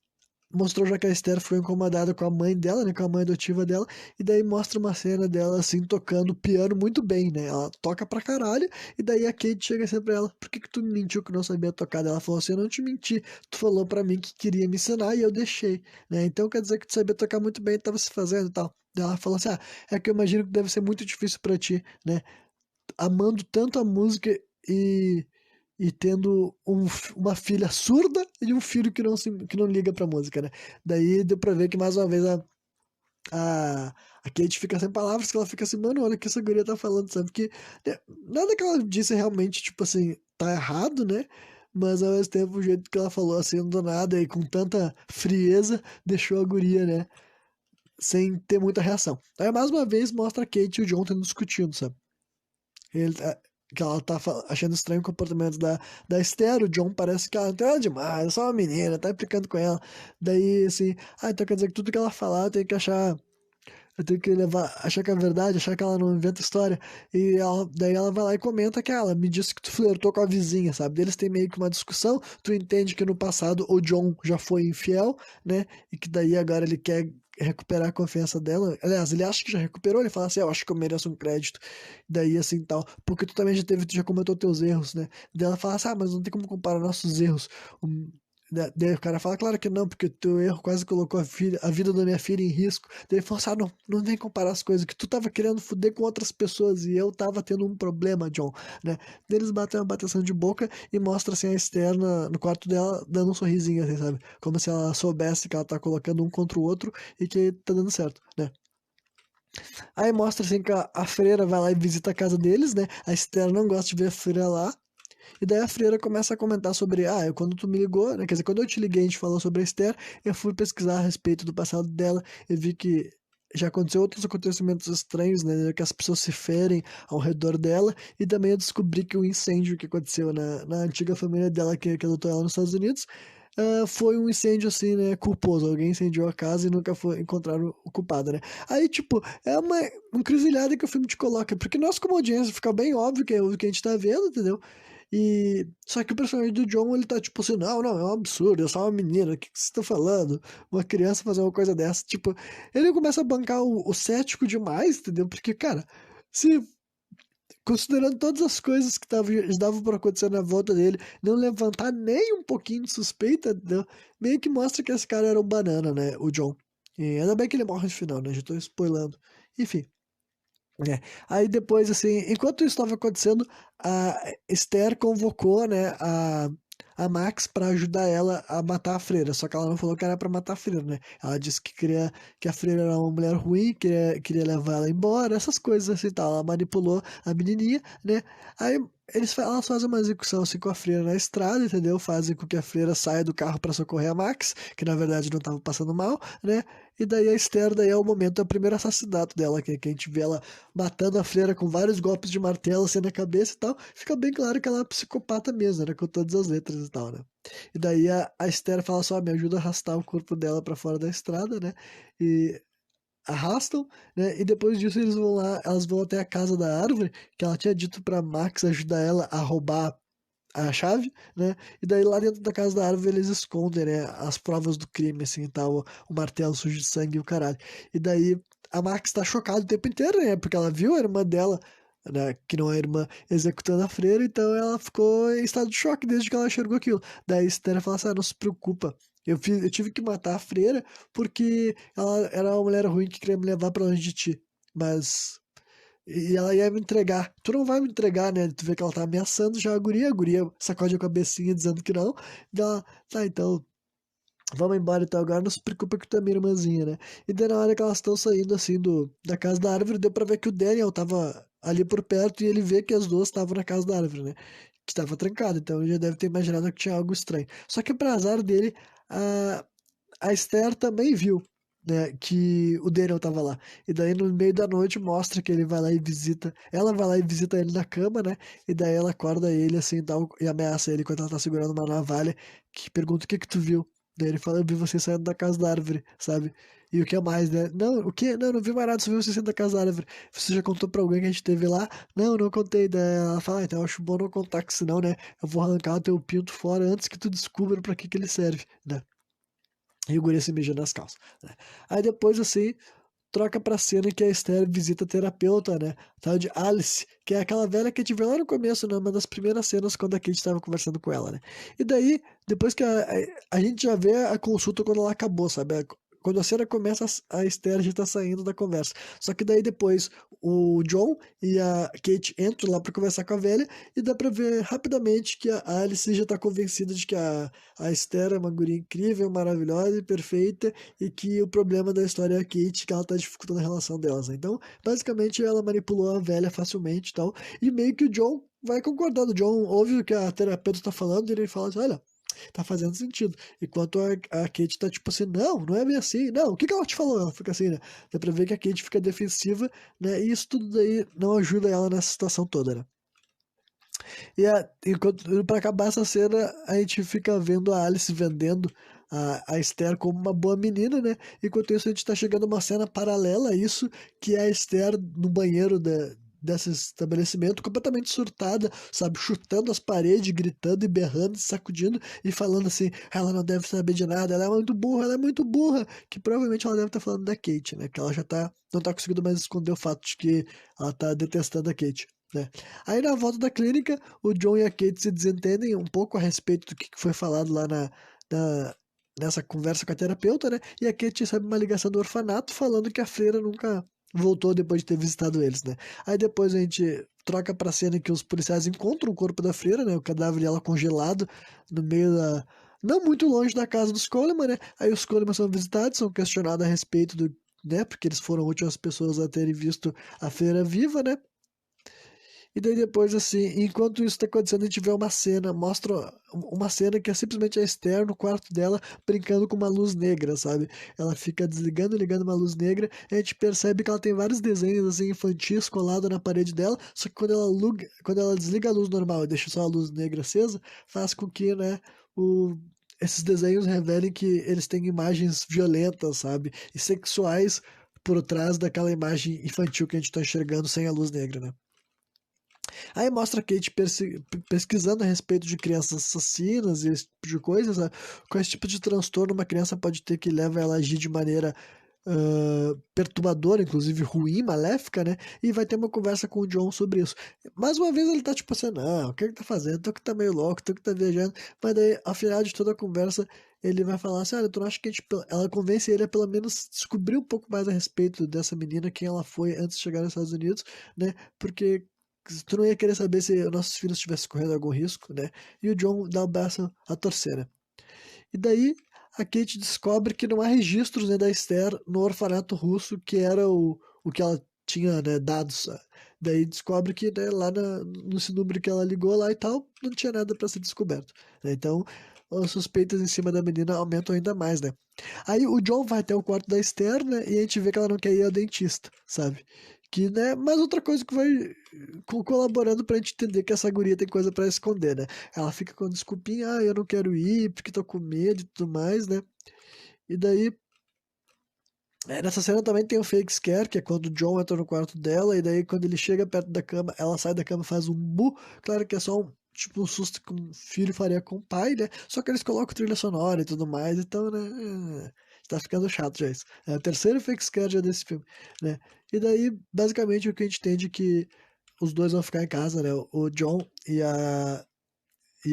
mostrou já que a Esther foi incomodada com a mãe dela, né, com a mãe adotiva dela, e daí mostra uma cena dela assim tocando piano muito bem, né? Ela toca pra caralho, e daí a Kate chega assim pra ela: Por que que tu me mentiu que não sabia tocar? Ela falou assim: Eu não te menti, tu falou pra mim que queria me ensinar e eu deixei, né? Então quer dizer que tu sabia tocar muito bem e tava se fazendo e tal. Daí ela falou assim: é que eu imagino que deve ser muito difícil pra ti, né? Amando tanto a música e tendo uma filha surda e um filho que não liga pra música, né? Daí deu pra ver que mais uma vez a, a Kate fica sem palavras, que ela fica assim, mano, olha o que essa guria tá falando, sabe? Que né, nada que ela disse realmente, tipo assim, tá errado, né? Mas ao mesmo tempo o jeito que ela falou assim, do nada e com tanta frieza, deixou a guria, né? Sem ter muita reação. Aí mais uma vez mostra a Kate e o John tendo discutindo, sabe? Ele, que ela tá achando estranho o comportamento da Esther. O John parece que ela não tem nada demais, é só uma menina, tá implicando com ela. Daí, assim, então quer dizer que tudo que ela falar eu tenho que achar. Eu tenho que achar que é verdade, achar que ela não inventa história. Daí ela vai lá e comenta que ela me disse que tu flertou com a vizinha, sabe? Eles têm meio que uma discussão. Tu entende que no passado o John já foi infiel, né? E que daí agora ele quer recuperar a confiança dela. Aliás, ele acha que já recuperou, ele fala assim, eu acho que eu mereço um crédito. Daí assim tal, porque tu também tu já cometeu teus erros, né? Daí ela fala assim, mas não tem como comparar nossos erros. Daí o cara fala, claro que não, porque teu erro quase colocou a vida da minha filha em risco. Daí ele falou assim, não vem comparar as coisas, que tu tava querendo foder com outras pessoas e eu tava tendo um problema, John, né? Daí eles batem uma bateção de boca e mostra assim a externa no quarto dela dando um sorrisinho, assim, sabe? Como se ela soubesse que ela tá colocando um contra o outro e que tá dando certo, né? Aí mostra assim que a freira vai lá e visita a casa deles, né? A Esther não gosta de ver a freira lá. E daí a freira começa a comentar sobre, quando tu me ligou, né? Quer dizer, quando eu te liguei e a gente falou sobre a Esther, eu fui pesquisar a respeito do passado dela e vi que já aconteceu outros acontecimentos estranhos, né? Que as pessoas se ferem ao redor dela. E também eu descobri que o incêndio que aconteceu na antiga família dela, que adotou ela nos Estados Unidos, foi um incêndio assim, né, culposo. Alguém incendiou a casa e nunca foi encontrar o culpado, né? Aí, tipo, é uma encruzilhada que o filme te coloca, porque nós, como audiência, fica bem óbvio que é o que a gente tá vendo, entendeu? E só que o personagem do John, ele tá tipo assim, não, é um absurdo, eu sou uma menina, o que vocês estão falando? Uma criança fazer uma coisa dessa, tipo, ele começa a bancar o cético demais, entendeu? Porque, cara, se considerando todas as coisas que estavam por acontecer na volta dele, não levantar nem um pouquinho de suspeita, entendeu? Meio que mostra que esse cara era um banana, né, o John. E ainda bem que ele morre no final, né? Já tô spoilando. Enfim. Aí depois, assim, enquanto isso estava acontecendo, a Esther convocou, né, a Max pra ajudar ela a matar a freira. Só que ela não falou que era pra matar a freira, né? Ela disse que queria que a freira era uma mulher ruim, queria levar ela embora, essas coisas assim e tal. Ela manipulou a menininha, né? Aí elas fazem uma execução assim com a freira na estrada, entendeu? Fazem com que a freira saia do carro pra socorrer a Max, que na verdade não tava passando mal, né? E daí a Esther, daí é o momento, é o primeiro assassinato dela, que a gente vê ela matando a freira com vários golpes de martelo assim na cabeça e tal. Fica bem claro que ela é uma psicopata mesmo, né? Com todas as letras e tal, né? E daí a Esther fala só, me ajuda a arrastar o corpo dela pra fora da estrada, né? E arrastam, né? E depois disso eles vão lá, elas vão até a casa da árvore, que ela tinha dito pra Max ajudar ela a roubar a chave, né? E daí lá dentro da casa da árvore eles escondem, né, as provas do crime, assim, e tal, o martelo sujo de sangue e o caralho. E daí a Max tá chocada o tempo inteiro, né? Porque ela viu a irmã dela, né, que não é a irmã, executando a freira, então ela ficou em estado de choque desde que ela enxergou aquilo. Daí a Esther fala assim, ah, não se preocupa. Eu tive que matar a freira porque ela era uma mulher ruim que queria me levar pra longe de ti. Mas e ela ia me entregar. Tu não vai me entregar, né? Tu vê que ela tá ameaçando já a guria sacode a cabecinha dizendo que não. E ela, tá, então, vamos embora então agora, não se preocupa que tu é minha irmãzinha, né? E daí na hora que elas estão saindo assim da casa da árvore, deu pra ver que o Daniel tava ali por perto e ele vê que as duas estavam na casa da árvore, né? Que tava trancada, então ele já deve ter imaginado que tinha algo estranho. Só que pra azar dele, a, a Esther também viu, né, que o Daniel tava lá. E daí no meio da noite mostra que ele vai lá e visita. Ela vai lá e visita ele na cama, né? E daí ela acorda ele assim e ameaça ele enquanto ela tá segurando uma navalha, que pergunta o que que tu viu. Daí ele fala, eu vi você saindo da casa da árvore, sabe? E o que é mais, né? Não, o quê? Não, não vi mais nada, só vi você saindo da casa da árvore. Você já contou pra alguém que a gente teve lá? Não, não contei. Daí ela fala, ah, então eu acho bom não contar, que senão, né, eu vou arrancar o teu pinto fora antes que tu descubra pra que que ele serve, né? E o guri se mijando nas calças, né? Aí depois, assim, troca pra cena que a Esther visita a terapeuta, né? Tal de Alice, que é aquela velha que a gente viu lá no começo, né? Uma das primeiras cenas quando a Kate tava conversando com ela, né? E daí, depois que a gente já vê a consulta quando ela acabou, sabe? Quando a cena começa, a Esther já tá saindo da conversa. Só que daí depois o John e a Kate entram lá pra conversar com a velha e dá pra ver rapidamente que a Alice já tá convencida de que a Esther é uma guria incrível, maravilhosa e perfeita e que o problema da história é a Kate, que ela tá dificultando a relação delas, né? Então, basicamente, ela manipulou a velha facilmente e tal, e meio que o John vai concordando. O John ouve o que a terapeuta tá falando e ele fala assim, olha, tá fazendo sentido. Enquanto a Kate tá tipo assim, não, não é bem assim, não, o que que ela te falou? Ela fica assim, né? Dá pra ver que a Kate fica defensiva, né? E isso tudo daí não ajuda ela nessa situação toda, né? Enquanto, pra acabar essa cena, a gente fica vendo a Alice vendendo a Esther como uma boa menina, né? Enquanto isso, a gente tá chegando a uma cena paralela a isso, que é a Esther no banheiro desse estabelecimento, completamente surtada, sabe? Chutando as paredes, gritando e berrando, se sacudindo e falando assim: ela não deve saber de nada, ela é muito burra, ela é muito burra. Que provavelmente ela deve estar falando da Kate, né? Que ela já tá, não tá conseguindo mais esconder o fato de que ela tá detestando a Kate, né? Aí na volta da clínica, o John e a Kate se desentendem um pouco a respeito do que foi falado lá na- nessa conversa com a terapeuta, né? E a Kate recebe uma ligação do orfanato falando que a freira nunca voltou depois de ter visitado eles, né? Aí depois a gente troca pra cena que os policiais encontram o corpo da freira, né? O cadáver dela congelado no meio da... Não muito longe da casa dos Coleman, né? Aí os Coleman são visitados, são questionados a respeito do... né? Porque eles foram as últimas pessoas a terem visto a freira viva, né? E daí depois, assim, enquanto isso tá acontecendo, a gente vê uma cena, mostra uma cena que é simplesmente a Esther no quarto dela brincando com uma luz negra, sabe? Ela fica desligando e ligando uma luz negra, e a gente percebe que ela tem vários desenhos assim infantis colados na parede dela, só que quando ela desliga a luz normal e deixa só a luz negra acesa, faz com que, né, o, esses desenhos revelem que eles têm imagens violentas, sabe? E sexuais por trás daquela imagem infantil que a gente tá enxergando sem a luz negra, né? Aí mostra a Kate pesquisando a respeito de crianças assassinas e esse tipo de coisa, sabe? Com esse tipo de transtorno, uma criança pode ter que leva ela a agir de maneira perturbadora, inclusive ruim, maléfica, né? E vai ter uma conversa com o John sobre isso. Mais uma vez ele tá tipo assim, não, o que ele tá fazendo? Tu que tá meio louco, tu que tá viajando. Mas daí, ao final de toda a conversa, ele vai falar assim, olha, tu não acha que a gente... Ela convence ele a pelo menos descobrir um pouco mais a respeito dessa menina, quem ela foi antes de chegar nos Estados Unidos, né? Porque tu não ia querer saber se nossos filhos estivessem correndo algum risco, né? E o John dá o braço a torcer, né? E daí a Kate descobre que não há registros, né, da Esther no orfanato russo, que era o que ela tinha, né, dado. Daí descobre que, né, lá nesse número que ela ligou lá e tal, não tinha nada para ser descoberto, né? Então, as suspeitas em cima da menina aumentam ainda mais, né? Aí o John vai até o quarto da Esther, né, e a gente vê que ela não quer ir ao dentista, sabe? Que, né, mais outra coisa que vai colaborando pra gente entender que essa guria tem coisa pra esconder, né? Ela fica com desculpinha, eu não quero ir porque tô com medo e tudo mais, né? E daí, nessa cena também tem o fake scare, que é quando o John entra no quarto dela, e daí quando ele chega perto da cama, ela sai da cama e faz um bu. Claro que é só um, tipo, um susto que um filho faria com o pai, né? Só que eles colocam trilha sonora e tudo mais, então, né? Tá ficando chato já isso. É o terceiro fake scare já desse filme, né? E daí, basicamente, o que a gente entende é que os dois vão ficar em casa, né? O John e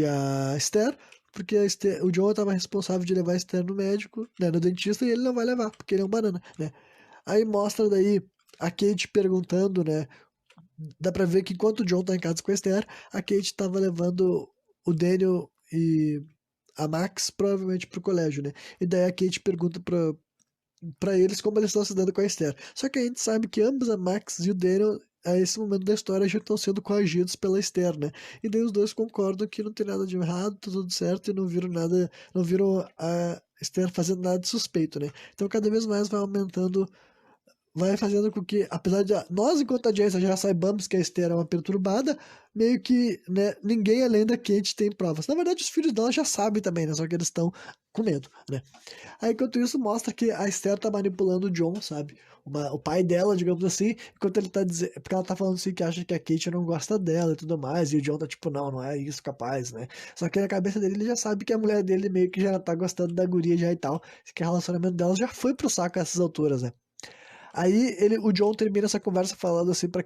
a Esther, porque o John estava responsável de levar a Esther no médico, né, no dentista, e ele não vai levar, porque ele é um banana, né? Aí mostra daí a Kate perguntando, né? Dá pra ver que enquanto o John tá em casa com a Esther, a Kate tava levando o Daniel e a Max provavelmente pro colégio, né? E daí a Kate pergunta pra eles como eles estão se dando com a Esther. Só que a gente sabe que ambos, a Max e o Daniel, a esse momento da história já estão sendo coagidos pela Esther, né? E daí os dois concordam que não tem nada de errado, tá tudo certo e não viram nada, não viram a Esther fazendo nada de suspeito, né? Então cada vez mais vai aumentando, vai fazendo com que, apesar de nós, enquanto audiência, já saibamos que a Esther é uma perturbada, meio que, né, ninguém além da Kate tem provas. Na verdade, os filhos dela já sabem também, né? Só que eles estão com medo, né? Aí, enquanto isso, mostra que a Esther tá manipulando o John, sabe? O pai dela, digamos assim, enquanto ele tá dizendo. Porque ela tá falando assim que acha que a Kate não gosta dela e tudo mais, e o John tá tipo, não, não é isso capaz, né? Só que na cabeça dele ele já sabe que a mulher dele meio que já tá gostando da guria já e tal, que o relacionamento dela já foi pro saco a essas alturas, né? Aí o John termina essa conversa falando assim pra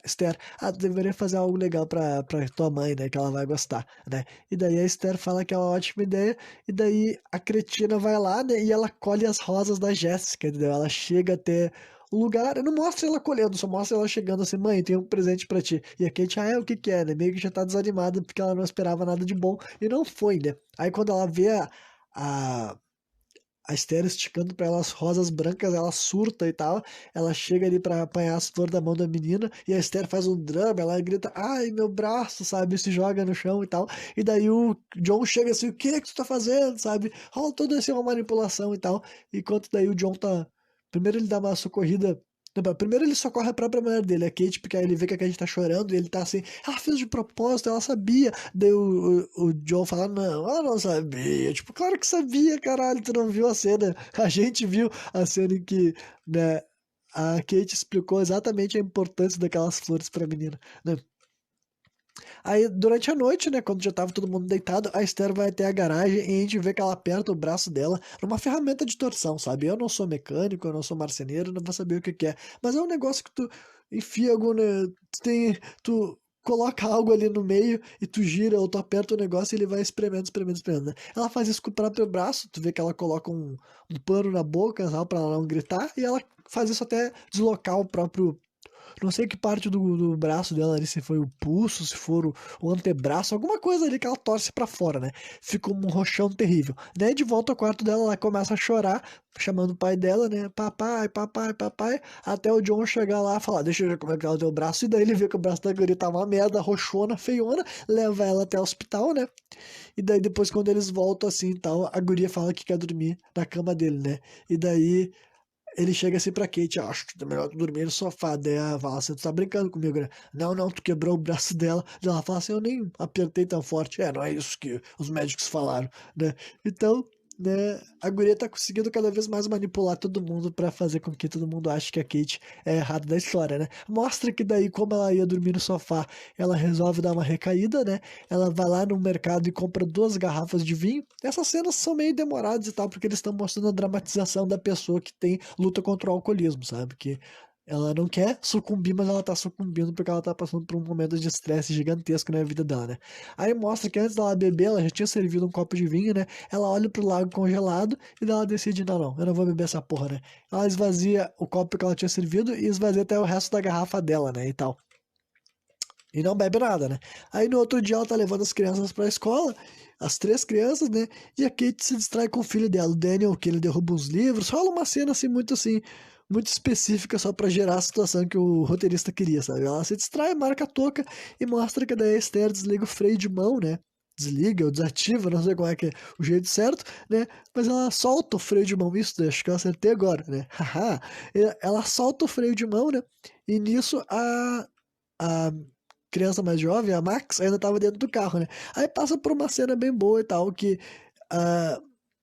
Esther, tu deveria fazer algo legal pra tua mãe, né, que ela vai gostar, né? E daí a Esther fala que é uma ótima ideia, e daí a cretina vai lá, né, e ela colhe as rosas da Jéssica, entendeu? Ela chega até o lugar, não mostra ela colhendo, só mostra ela chegando assim, mãe, tem um presente pra ti. E a Kate, o que que é, né? Meio que já tá desanimada, porque ela não esperava nada de bom, e não foi, né? Aí quando ela vê a a Esther esticando pra ela as rosas brancas, ela surta e tal. Ela chega ali pra apanhar as flores da mão da menina e a Esther faz um drama, ela grita, ai, meu braço, sabe? Se joga no chão e tal. E daí o John chega assim, o que é que tu tá fazendo, sabe? Rola toda essa uma manipulação e tal. Enquanto daí o John tá. Primeiro ele dá uma socorrida. Não, primeiro ele socorre a própria mulher dele, a Kate, porque aí ele vê que a Kate tá chorando e ele tá assim, ela fez de propósito, ela sabia. Daí o John fala, não, ela não sabia. Tipo, claro que sabia, caralho, tu não viu a cena. A gente viu a cena em que, né, a Kate explicou exatamente a importância daquelas flores pra menina, né? Aí, durante a noite, né, quando já tava todo mundo deitado, a Esther vai até a garagem e a gente vê que ela aperta o braço dela numa ferramenta de torção, sabe? Eu não sou mecânico, eu não sou marceneiro, não vou saber o que que é. Mas é um negócio que tu enfia algum, né, tu coloca algo ali no meio e tu gira ou tu aperta o negócio e ele vai espremendo, espremendo, espremendo, né? Ela faz isso com o próprio braço, tu vê que ela coloca um pano na boca, sabe, pra ela não gritar, e ela faz isso até deslocar o próprio, não sei que parte do braço dela ali, se foi o pulso, se for o antebraço, alguma coisa ali que ela torce pra fora, né? Fica um roxão terrível. Daí de volta ao quarto dela, ela começa a chorar, chamando o pai dela, né? Papai, papai, papai. Até o John chegar lá e falar, deixa eu ver como é que ela deu o braço. E daí ele vê que o braço da guria tá uma merda, roxona, feiona, leva ela até o hospital, né? E daí depois, quando eles voltam assim e tal, a guria fala que quer dormir na cama dele, né? E daí ele chega assim pra Kate, acho que é melhor tu dormir no sofá. Daí ela fala assim, tu tá brincando comigo, né? Não, não, tu quebrou o braço dela. Daí ela fala assim, eu nem apertei tão forte. Não é isso que os médicos falaram, né? Então, né, a guria tá conseguindo cada vez mais manipular todo mundo pra fazer com que todo mundo ache que a Kate é errada da história, né? Mostra que daí, como ela ia dormir no sofá, ela resolve dar uma recaída, né? Ela vai lá no mercado e compra 2 garrafas de vinho. Essas cenas são meio demoradas e tal, porque eles estão mostrando a dramatização da pessoa que tem luta contra o alcoolismo, sabe? Que ela não quer sucumbir, mas ela tá sucumbindo porque ela tá passando por um momento de estresse gigantesco na vida dela, né? Aí mostra que antes dela beber, ela já tinha servido um copo de vinho, né? Ela olha pro lago congelado e daí ela decide, não, não, eu não vou beber essa porra, né? Ela esvazia o copo que ela tinha servido e esvazia até o resto da garrafa dela, né? E tal. E não bebe nada, né? Aí no outro dia ela tá levando as crianças pra escola, as três crianças, né? E a Kate se distrai com o filho dela, o Daniel, que ele derruba uns livros. Rola uma cena assim, muito específica só pra gerar a situação que o roteirista queria, sabe? Ela se distrai, marca a touca e mostra que daí a Esther desliga o freio de mão, né? Desliga ou desativa, não sei qual é que é o jeito certo, né? Mas ela solta o freio de mão, isso, acho que eu acertei agora, né? Haha! Ela solta o freio de mão, né? E nisso a criança mais jovem, a Max, ainda tava dentro do carro, né? Aí passa por uma cena bem boa e tal, que ah,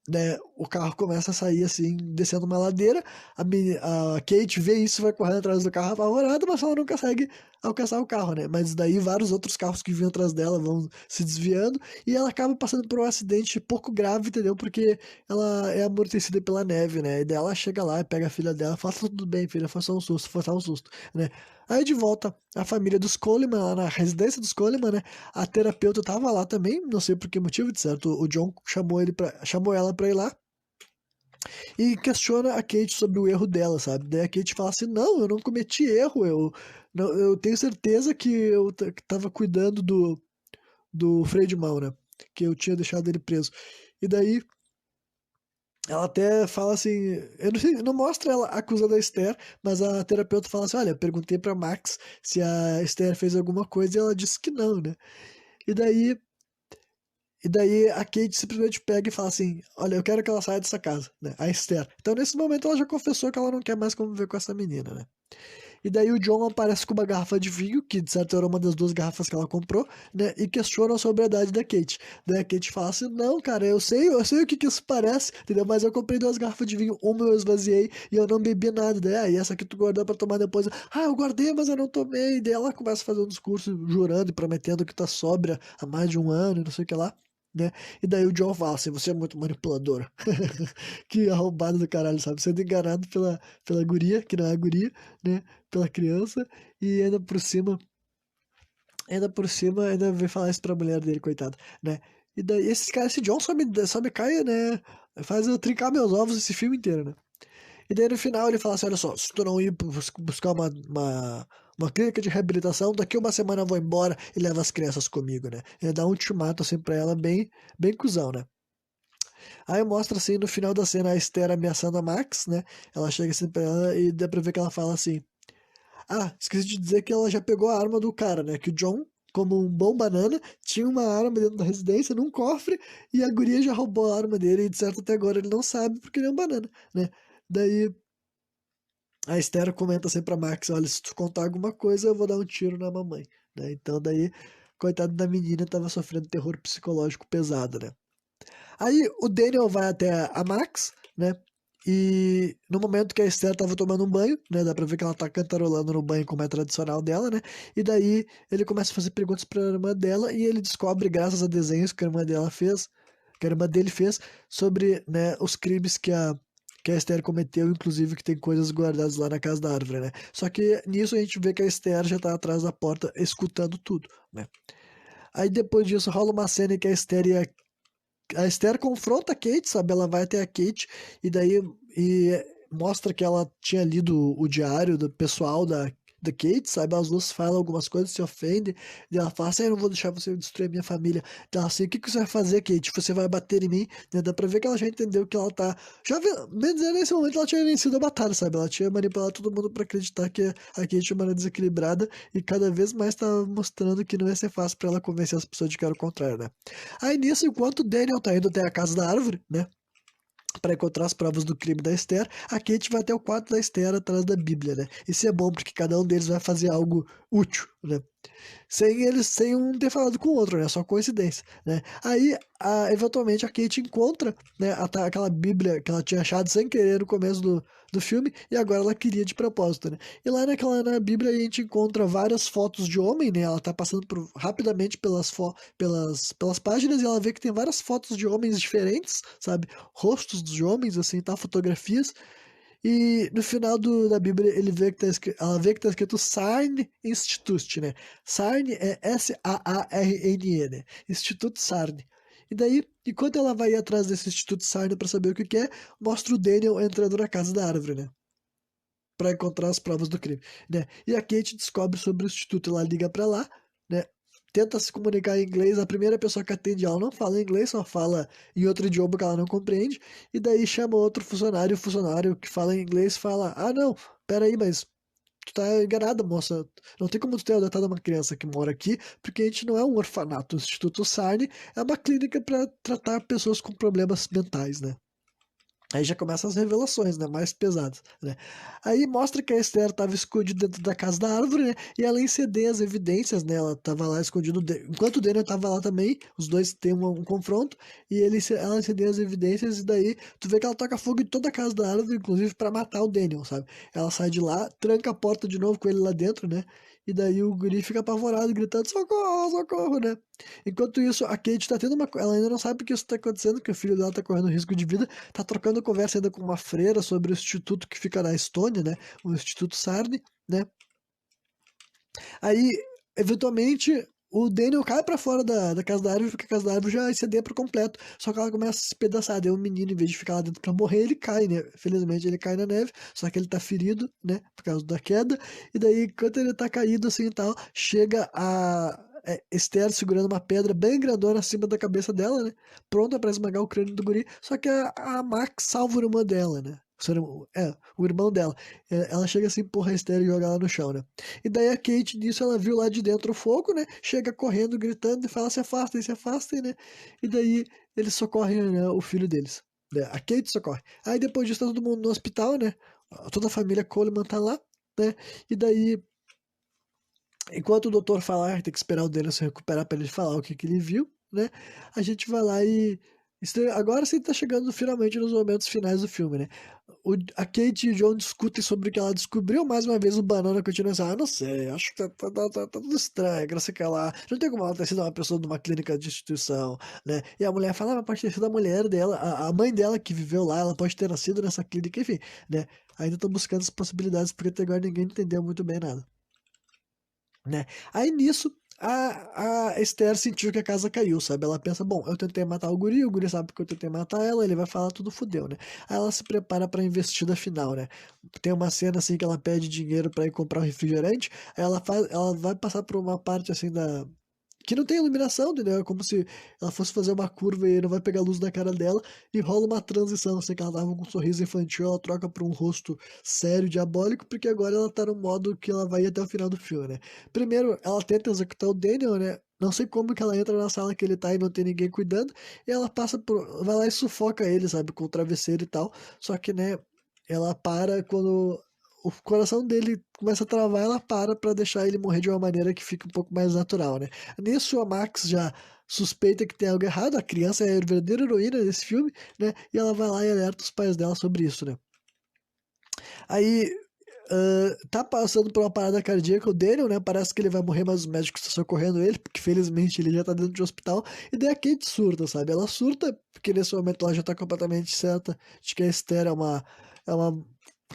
né, o carro começa a sair assim, descendo uma ladeira, a Kate vê isso, vai correndo atrás do carro apavorada, mas ela não consegue alcançar o carro, né? Mas daí vários outros carros que vinham atrás dela vão se desviando e ela acaba passando por um acidente pouco grave, entendeu? Porque ela é amortecida pela neve, né? E daí ela chega lá e pega a filha dela, fala: "Tá tudo bem, filha, foi só um susto, foi só um susto", né? Aí de volta, a família dos Coleman, lá na residência dos Coleman, né? A terapeuta tava lá também, não sei por que motivo, de certo. O John chamou ela pra ir lá e questiona a Kate sobre o erro dela, sabe? Daí a Kate fala assim: "Não, eu não cometi erro, eu tenho certeza que que tava cuidando do freio de mão, né? Que eu tinha deixado ele preso". E daí ela até fala assim, eu não sei, não mostra ela acusando a Esther, mas a terapeuta fala assim: "Olha, eu perguntei pra Max se a Esther fez alguma coisa e ela disse que não, né?" E daí E daí a Kate simplesmente pega e fala assim: "Olha, eu quero que ela saia dessa casa", né? A Esther. Então nesse momento ela já confessou que ela não quer mais conviver com essa menina, né? E daí o John aparece com uma garrafa de vinho, que de certo era uma das duas garrafas que ela comprou, né? E questiona a sobriedade da Kate. Daí a Kate fala assim: "Não, cara, eu sei o que que isso parece, entendeu? Mas eu comprei duas garrafas de vinho, uma eu esvaziei e eu não bebi nada. Daí, e essa aqui tu guardou pra tomar depois. Ah, eu guardei, mas eu não tomei." E daí ela começa a fazer um discurso jurando e prometendo que tá sóbria há mais de um ano e não sei o que lá. Né? E daí o John fala assim: "Você é muito manipuladora." Que arrombado do caralho, sabe? Sendo enganado pela guria, que não é a guria, né? Pela criança, e ainda vem falar isso pra mulher dele, coitado, né? E daí, esse John só me cai, né? Faz eu trincar meus ovos esse filme inteiro, né? E daí no final ele fala assim: "Olha só, se tu não ir buscar uma clínica de reabilitação, daqui uma semana eu vou embora e leva as crianças comigo, né?" Ele dá um ultimato assim pra ela, bem cuzão, né? Aí mostra assim no final da cena a Esther ameaçando a Max, né? Ela chega assim pra ela e dá pra ver que ela fala assim: "Ah, esqueci de dizer que ela já pegou a arma do cara, né? Que o John, como um bom banana, tinha uma arma dentro da residência, num cofre, e a guria já roubou a arma dele, e de certo até agora ele não sabe porque ele é um banana, né?" Daí a Esther comenta assim pra Max: "Olha, se tu contar alguma coisa, eu vou dar um tiro na mamãe", né? Então daí, coitado da menina, tava sofrendo terror psicológico pesado, né? Aí o Daniel vai até a Max, né? E no momento que a Esther tava tomando um banho, né? Dá pra ver que ela tá cantarolando no banho como é tradicional dela, né? E daí ele começa a fazer perguntas pra irmã dela e ele descobre, graças a desenhos que a irmã dela fez, que a irmã dele fez, sobre, né, os crimes que a Esther cometeu, inclusive que tem coisas guardadas lá na casa da árvore, né? Só que nisso a gente vê que a Esther já tá atrás da porta escutando tudo, né? Aí depois disso rola uma cena em que a Esther confronta a Kate, sabe? Ela vai até a Kate e daí mostra que ela tinha lido o diário do pessoal da Kate, sabe? As duas falam algumas coisas, se ofendem, e ela fala assim: "Eu não vou deixar você destruir a minha família." Então, assim: "O que que você vai fazer, Kate? Você vai bater em mim?" Né? Dá pra ver que ela já entendeu que ela tá. Bem dizer, nesse momento ela tinha vencido a batalha, sabe? Ela tinha manipulado todo mundo pra acreditar que a Kate é uma desequilibrada e cada vez mais tá mostrando que não ia ser fácil pra ela convencer as pessoas de que era o contrário, né? Aí nisso, enquanto o Daniel tá indo até a casa da árvore, né? Pra encontrar as provas do crime da Esther, a Kate vai até o quarto da Esther atrás da Bíblia, né? Isso é bom porque cada um deles vai fazer algo útil, né? Sem um ter falado com o outro, né? Só coincidência, né? Aí, eventualmente, a Kate encontra, né, aquela Bíblia que ela tinha achado sem querer no começo do filme e agora ela queria de propósito, né? E lá na Bíblia a gente encontra várias fotos de homem, né? Ela tá passando rapidamente pelas páginas e ela vê que tem várias fotos de homens diferentes, sabe? Rostos de homens, assim, tá? Fotografias. E no final da Bíblia ela vê que tá escrito Sarn Institut, né? Sarn é Sarn, né? Instituto Sarn. E daí, enquanto ela vai ir atrás desse Instituto Sarn para saber o que que é, mostra o Daniel entrando na casa da árvore, né? Para encontrar as provas do crime, né? E a Kate descobre sobre o Instituto, ela liga para lá, né, tenta se comunicar em inglês, a primeira pessoa que atende ela não fala inglês, só fala em outro idioma que ela não compreende, e daí chama outro funcionário, o funcionário que fala em inglês fala, ah não, peraí, mas tu tá enganada, moça, não tem como tu ter adotado uma criança que mora aqui, porque a gente não é um orfanato, o Instituto Sarne é uma clínica para tratar pessoas com problemas mentais, né? Aí já começam as revelações, né? Mais pesadas, né? Aí mostra que a Esther estava escondida dentro da casa da árvore, né? E ela incendeia as evidências, né? Ela estava lá escondida. Enquanto o Daniel estava lá também, os dois têm um confronto. E ela incendeia as evidências. E daí tu vê que ela toca fogo em toda a casa da árvore, inclusive para matar o Daniel, sabe? Ela sai de lá, tranca a porta de novo com ele lá dentro, né? E daí o guri fica apavorado, gritando: socorro, socorro, né? Enquanto isso, a Kate tá tendo uma. Ela ainda não sabe que isso tá acontecendo, que o filho dela tá correndo risco de vida, tá trocando conversa ainda com uma freira sobre o instituto que fica na Estônia, né? O Instituto Sarne, né? Aí, eventualmente, o Daniel cai pra fora da casa da árvore, porque a casa da árvore já incendeia por completo. Só que ela começa a se pedaçar. Daí o menino, em vez de ficar lá dentro pra morrer, ele cai, né? Felizmente ele cai na neve, só que ele tá ferido, né? Por causa da queda. E daí, enquanto ele tá caído assim e tal, chega a. Esther segurando uma pedra bem grandona acima da cabeça dela, né? Pronta pra esmagar o crânio do guri. Só que a Max salva o irmão dela, né? O irmão dela. Ela chega assim, empurra a Esther e joga ela no chão, né? E daí a Kate, nisso, ela viu lá de dentro o fogo, né? Chega correndo, gritando e fala: se afastem, né? E daí eles socorrem, né, o filho deles. Né? A Kate socorre. Aí depois disso tá todo mundo no hospital, né? Toda a família Coleman tá lá, né? E daí, enquanto o doutor fala, tem que esperar o Daniel se recuperar pra ele falar o que que ele viu, né? A gente vai lá e. Agora sim tá chegando finalmente nos momentos finais do filme, né? A Kate e o John discutem sobre o que ela descobriu. Mais uma vez o Banana continua assim: ah, não sei, acho que tá tudo estranho, que não sei o que lá. Não tem como ela ter sido uma pessoa de uma clínica de instituição, né? E a mulher fala: ah, mas pode ter sido a mulher dela, a mãe dela que viveu lá, ela pode ter nascido nessa clínica, enfim, né? Ainda tô buscando as possibilidades, porque até agora ninguém entendeu muito bem nada, né? Aí nisso, a Esther sentiu que a casa caiu, sabe? Ela pensa, bom, eu tentei matar o guri sabe que eu tentei matar ela, ele vai falar tudo fudeu, né? Aí ela se prepara pra investida final, né? Tem uma cena assim que ela pede dinheiro pra ir comprar um refrigerante, aí ela vai passar por uma parte assim da que não tem iluminação, entendeu? É como se ela fosse fazer uma curva e não vai pegar a luz na cara dela e rola uma transição, assim, que ela tava com um sorriso infantil, ela troca pra um rosto sério, diabólico, porque agora ela tá no modo que ela vai ir até o final do filme, né? Primeiro, ela tenta executar o Daniel, né? Não sei como que ela entra na sala que ele tá e não tem ninguém cuidando, e ela vai lá e sufoca ele, sabe, com o travesseiro e tal, só que, né, ela para quando o coração dele começa a travar, ela para pra deixar ele morrer de uma maneira que fica um pouco mais natural, né? Nisso a Max já suspeita que tem algo errado, a criança é a verdadeira heroína desse filme, né? E ela vai lá e alerta os pais dela sobre isso, né? Aí tá passando por uma parada cardíaca o Daniel, né? Parece que ele vai morrer, mas os médicos estão socorrendo ele, porque felizmente ele já tá dentro de um hospital. E daí a Kate surta, sabe? Ela surta, porque nesse momento ela já tá completamente certa de que a Esther é uma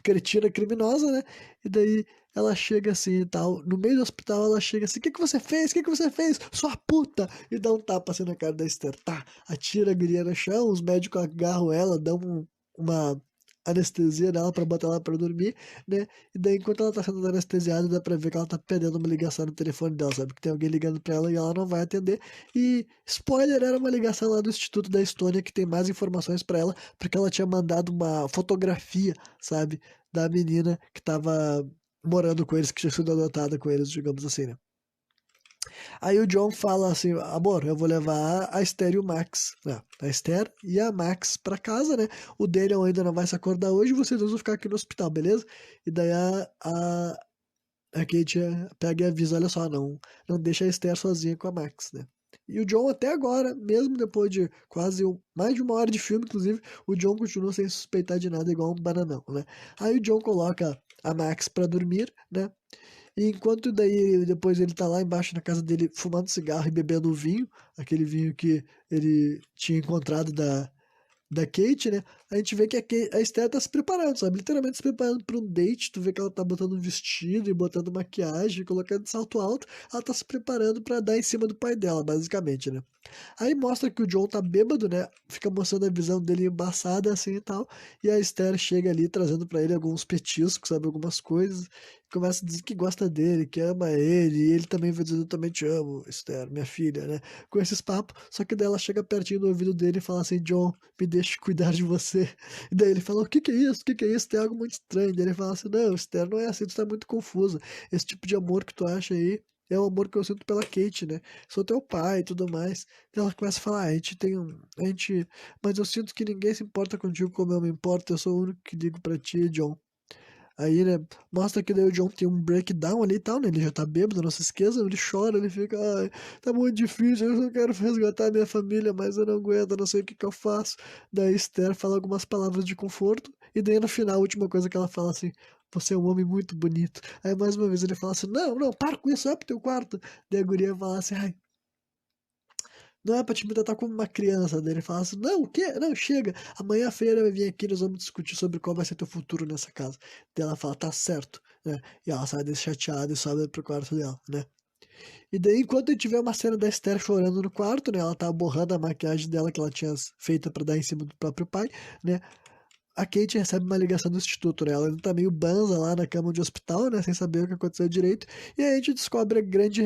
cretina criminosa, né? E daí ela chega assim e tal. No meio do hospital ela chega assim: o que que você fez? O que que você fez? Sua puta! E dá um tapa assim na cara da Esther. Tá, atira a guria no chão, os médicos agarram ela, dão uma anestesia nela pra botar ela pra dormir, né? E daí, enquanto ela tá sendo anestesiada, dá pra ver que ela tá perdendo uma ligação no telefone dela, sabe? Que tem alguém ligando pra ela e ela não vai atender. E, spoiler, era uma ligação lá do Instituto da Estônia que tem mais informações pra ela, porque ela tinha mandado uma fotografia, sabe? Da menina que tava morando com eles, que tinha sido adotada com eles, digamos assim, né? Aí o John fala assim: amor, eu vou levar a Esther e o Max, né? A Esther e a Max pra casa, né? O Daniel ainda não vai se acordar hoje, vocês dois vão ficar aqui no hospital, beleza? E daí a Kate pega e avisa: olha só, não deixa a Esther sozinha com a Max, né? E o John até agora, mesmo depois de quase mais de uma hora de filme, inclusive, o John continua sem suspeitar de nada, igual um bananão, né? Aí o John coloca a Max pra dormir, né? E enquanto daí depois ele tá lá embaixo na casa dele fumando cigarro e bebendo vinho, aquele vinho que ele tinha encontrado da Kate, né? a gente vê que a Esther tá se preparando, sabe? Literalmente se preparando para um date. Tu vê que ela tá botando um vestido e botando maquiagem, colocando salto alto. Ela tá se preparando para dar em cima do pai dela, basicamente, né? Aí mostra que o John tá bêbado, né? Fica mostrando a visão dele embaçada assim e tal. E a Esther chega ali trazendo pra ele alguns petiscos, sabe? Algumas coisas. Começa a dizer que gosta dele, que ama ele. E ele também vai dizendo: eu também te amo, Esther, minha filha, né? Com esses papos. Só que daí ela chega pertinho do ouvido dele e fala assim: John, me deixe cuidar de você. E daí ele fala: o que que é isso? O que que é isso? Tem algo muito estranho. E daí ele fala assim: não, Esther, não é assim, tu tá muito confusa. Esse tipo de amor que tu acha aí. É o amor que eu sinto pela Kate, né? Sou teu pai e tudo mais. E ela começa a falar, a gente tem um. A gente. Mas eu sinto que ninguém se importa contigo como eu me importo, eu sou o único que ligo pra ti, John. Aí, né, mostra que daí o John tem um breakdown ali e tal, né? Ele já tá bêbado, não se esqueça, ele chora, ele fica, ai, tá muito difícil, eu só quero resgatar minha família, mas eu não aguento, eu não sei o que que eu faço. Daí Esther fala algumas palavras de conforto, e daí no final, a última coisa que ela fala assim, você é um homem muito bonito. Aí mais uma vez ele fala assim, não, não, para com isso, vai pro teu quarto. Daí a guria fala assim, ai, não é pra te me tratar como uma criança. Daí ele fala assim: não, o quê? Não, chega. Amanhã à feira vai vir aqui, nós vamos discutir sobre qual vai ser teu futuro nessa casa. Daí ela fala: tá certo, né? E ela sai desse chateada e sobe pro quarto dela, né? E daí, enquanto a gente vê uma cena da Esther chorando no quarto, né? Ela tá borrando a maquiagem dela que ela tinha feita pra dar em cima do próprio pai, né? A Kate recebe uma ligação do instituto, né? Ela ainda tá meio banza lá na cama de hospital, né? Sem saber o que aconteceu direito. E aí a gente descobre a grande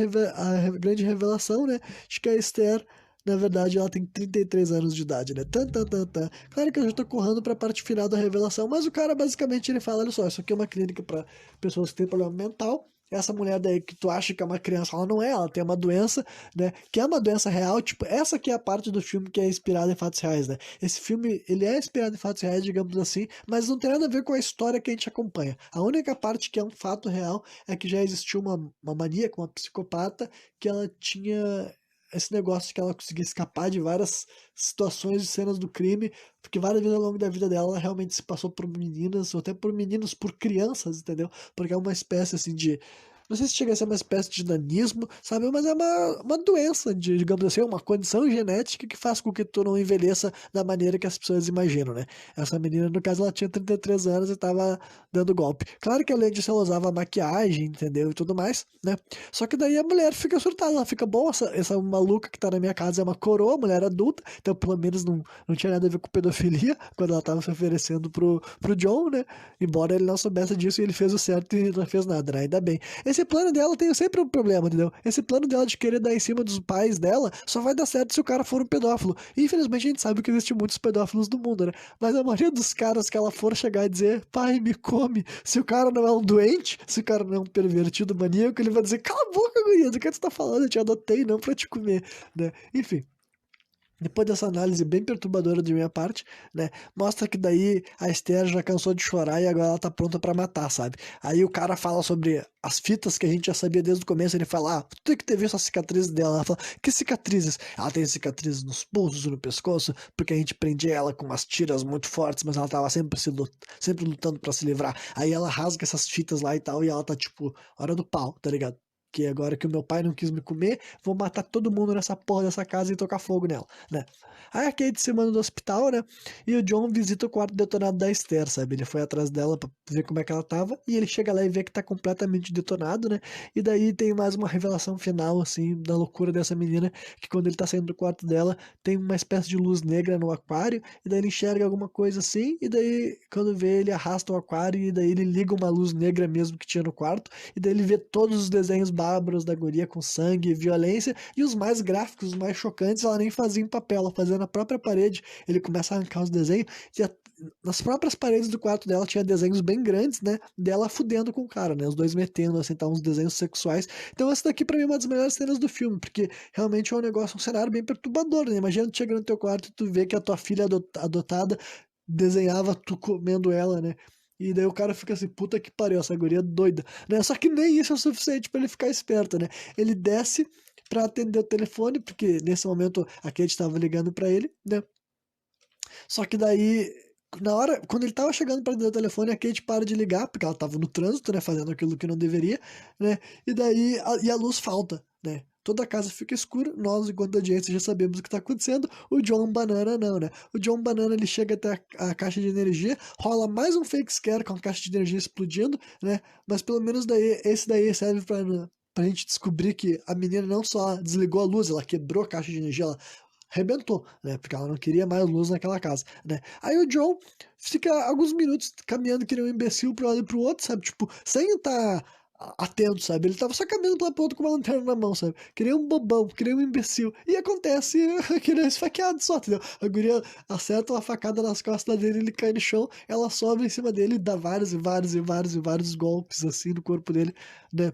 revelação, né? De que a Esther, na verdade, ela tem 33 anos de idade, né? Tan, tan, tan, tan. Claro que eu já tô correndo pra parte final da revelação, mas o cara basicamente ele fala: olha só, isso aqui é uma clínica pra pessoas que têm problema mental. Essa mulher daí que tu acha que é uma criança, ela não é, ela tem uma doença, né? Que é uma doença real, tipo, essa aqui é a parte do filme que é inspirada em fatos reais, né? Esse filme, ele é inspirado em fatos reais, digamos assim, mas não tem nada a ver com a história que a gente acompanha. A única parte que é um fato real é que já existiu uma maníaca, uma psicopata, que ela tinha esse negócio de que ela conseguia escapar de várias situações e cenas do crime, porque várias vezes ao longo da vida dela ela realmente se passou por meninas, ou até por meninos, por crianças, entendeu? Porque é uma espécie assim de não sei se chega a ser uma espécie de nanismo, sabe? Mas é uma doença, digamos assim, uma condição genética que faz com que tu não envelheça da maneira que as pessoas imaginam, né? Essa menina, no caso, ela tinha 33 anos e tava dando golpe. Claro que além disso ela usava maquiagem, entendeu? E tudo mais, né? Só que daí a mulher fica surtada, ela fica, bom, essa maluca que tá na minha casa é uma coroa, mulher adulta, então pelo menos não tinha nada a ver com pedofilia quando ela tava se oferecendo pro John, né? Embora ele não soubesse disso e ele fez o certo e não fez nada, né? Ainda bem. Esse plano dela tem sempre um problema, entendeu? Esse plano dela de querer dar em cima dos pais dela só vai dar certo se o cara for um pedófilo. E infelizmente a gente sabe que existem muitos pedófilos no mundo, né? Mas a maioria dos caras que ela for chegar e dizer, pai, me come, se o cara não é um doente, se o cara não é um pervertido maníaco, ele vai dizer, cala a boca, guria, do que tu tá falando? Eu te adotei não pra te comer, né? Enfim. Depois dessa análise bem perturbadora de minha parte, né? Mostra que daí a Esther já cansou de chorar e agora ela tá pronta pra matar, sabe? Aí o cara fala sobre as fitas que a gente já sabia desde o começo. Ele fala, tu tem que ter visto as cicatrizes dela. Ela fala, que cicatrizes? Ela tem cicatrizes nos pulsos e no pescoço, porque a gente prendia ela com umas tiras muito fortes, mas ela tava sempre lutando pra se livrar. Aí ela rasga essas fitas lá e tal, e ela tá tipo, hora do pau, tá ligado? Que agora que o meu pai não quis me comer, vou matar todo mundo nessa porra dessa casa e tocar fogo nela, né? Aí a Kate se manda do hospital, né? E o John visita o quarto detonado da Esther, sabe? Ele foi atrás dela pra ver como é que ela tava, e ele chega lá e vê que tá completamente detonado, né? E daí tem mais uma revelação final, assim, da loucura dessa menina, que quando ele tá saindo do quarto dela, tem uma espécie de luz negra no aquário, e daí ele enxerga alguma coisa assim, e daí quando vê, ele arrasta o aquário, e daí ele liga uma luz negra mesmo que tinha no quarto, e daí ele vê todos os desenhos bárbaros da guria com sangue e violência, e os mais gráficos, os mais chocantes, ela nem fazia em papel, ela fazia na própria parede. Ele começa a arrancar os desenhos, e nas próprias paredes do quarto dela tinha desenhos bem grandes, né, dela fudendo com o cara, né, os dois metendo, assim, tá, uns desenhos sexuais. Então essa daqui pra mim é uma das melhores cenas do filme, porque realmente é um negócio, um cenário bem perturbador, né, imagina tu chega no teu quarto e tu vê que a tua filha adotada desenhava tu comendo ela, né? E daí o cara fica assim, puta que pariu, essa guria é doida, né? Só que nem isso é o suficiente pra ele ficar esperto, né? Ele desce pra atender o telefone, porque nesse momento a Kate tava ligando pra ele, né? Só que daí Na hora, quando ele tava chegando pra atender o telefone, a Kate para de ligar, porque ela tava no trânsito, né, fazendo aquilo que não deveria, né, e daí, a luz falta, né, toda a casa fica escura, nós, enquanto audiência, já sabemos o que tá acontecendo, o John Banana não, né, o John Banana, ele chega até a caixa de energia, rola mais um fake scare com a caixa de energia explodindo, né, mas pelo menos daí, esse daí serve pra gente descobrir que a menina não só desligou a luz, ela quebrou a caixa de energia, ela arrebentou, né? Porque ela não queria mais luz naquela casa, né? Aí o John fica alguns minutos caminhando que nem um imbecil pro lado e pro outro, sabe? Tipo, sem estar atento, sabe? Ele tava só caminhando pro lado e pro outro com uma lanterna na mão, sabe? Que nem um bobão, que nem um imbecil. E acontece que ele é esfaqueado só, entendeu? A guria acerta uma facada nas costas dele, ele cai no chão, ela sobe em cima dele e dá vários e vários e vários e vários golpes assim no corpo dele, né?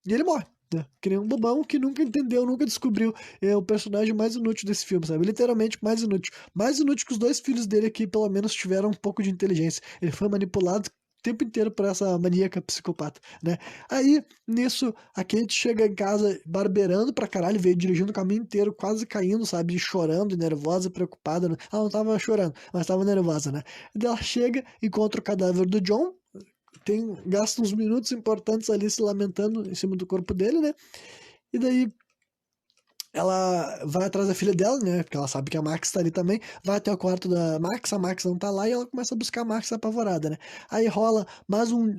E ele morre, né? Que nem um bobão que nunca entendeu, nunca descobriu. É o personagem mais inútil desse filme, sabe? Literalmente mais inútil. Mais inútil que os dois filhos dele aqui, pelo menos, tiveram um pouco de inteligência. Ele foi manipulado o tempo inteiro por essa maníaca psicopata, né? Aí, nisso, a Kate chega em casa barbeirando pra caralho, veio dirigindo o caminho inteiro, quase caindo, sabe? Chorando, nervosa, preocupada. Né? Ela não tava chorando, mas tava nervosa, né? E daí ela chega, encontra o cadáver do John, gasta uns minutos importantes ali se lamentando em cima do corpo dele, né? E daí ela vai atrás da filha dela, né? Porque ela sabe que a Max tá ali também. Vai até o quarto da Max, a Max não tá lá e ela começa a buscar a Max apavorada, né? Aí rola mais um.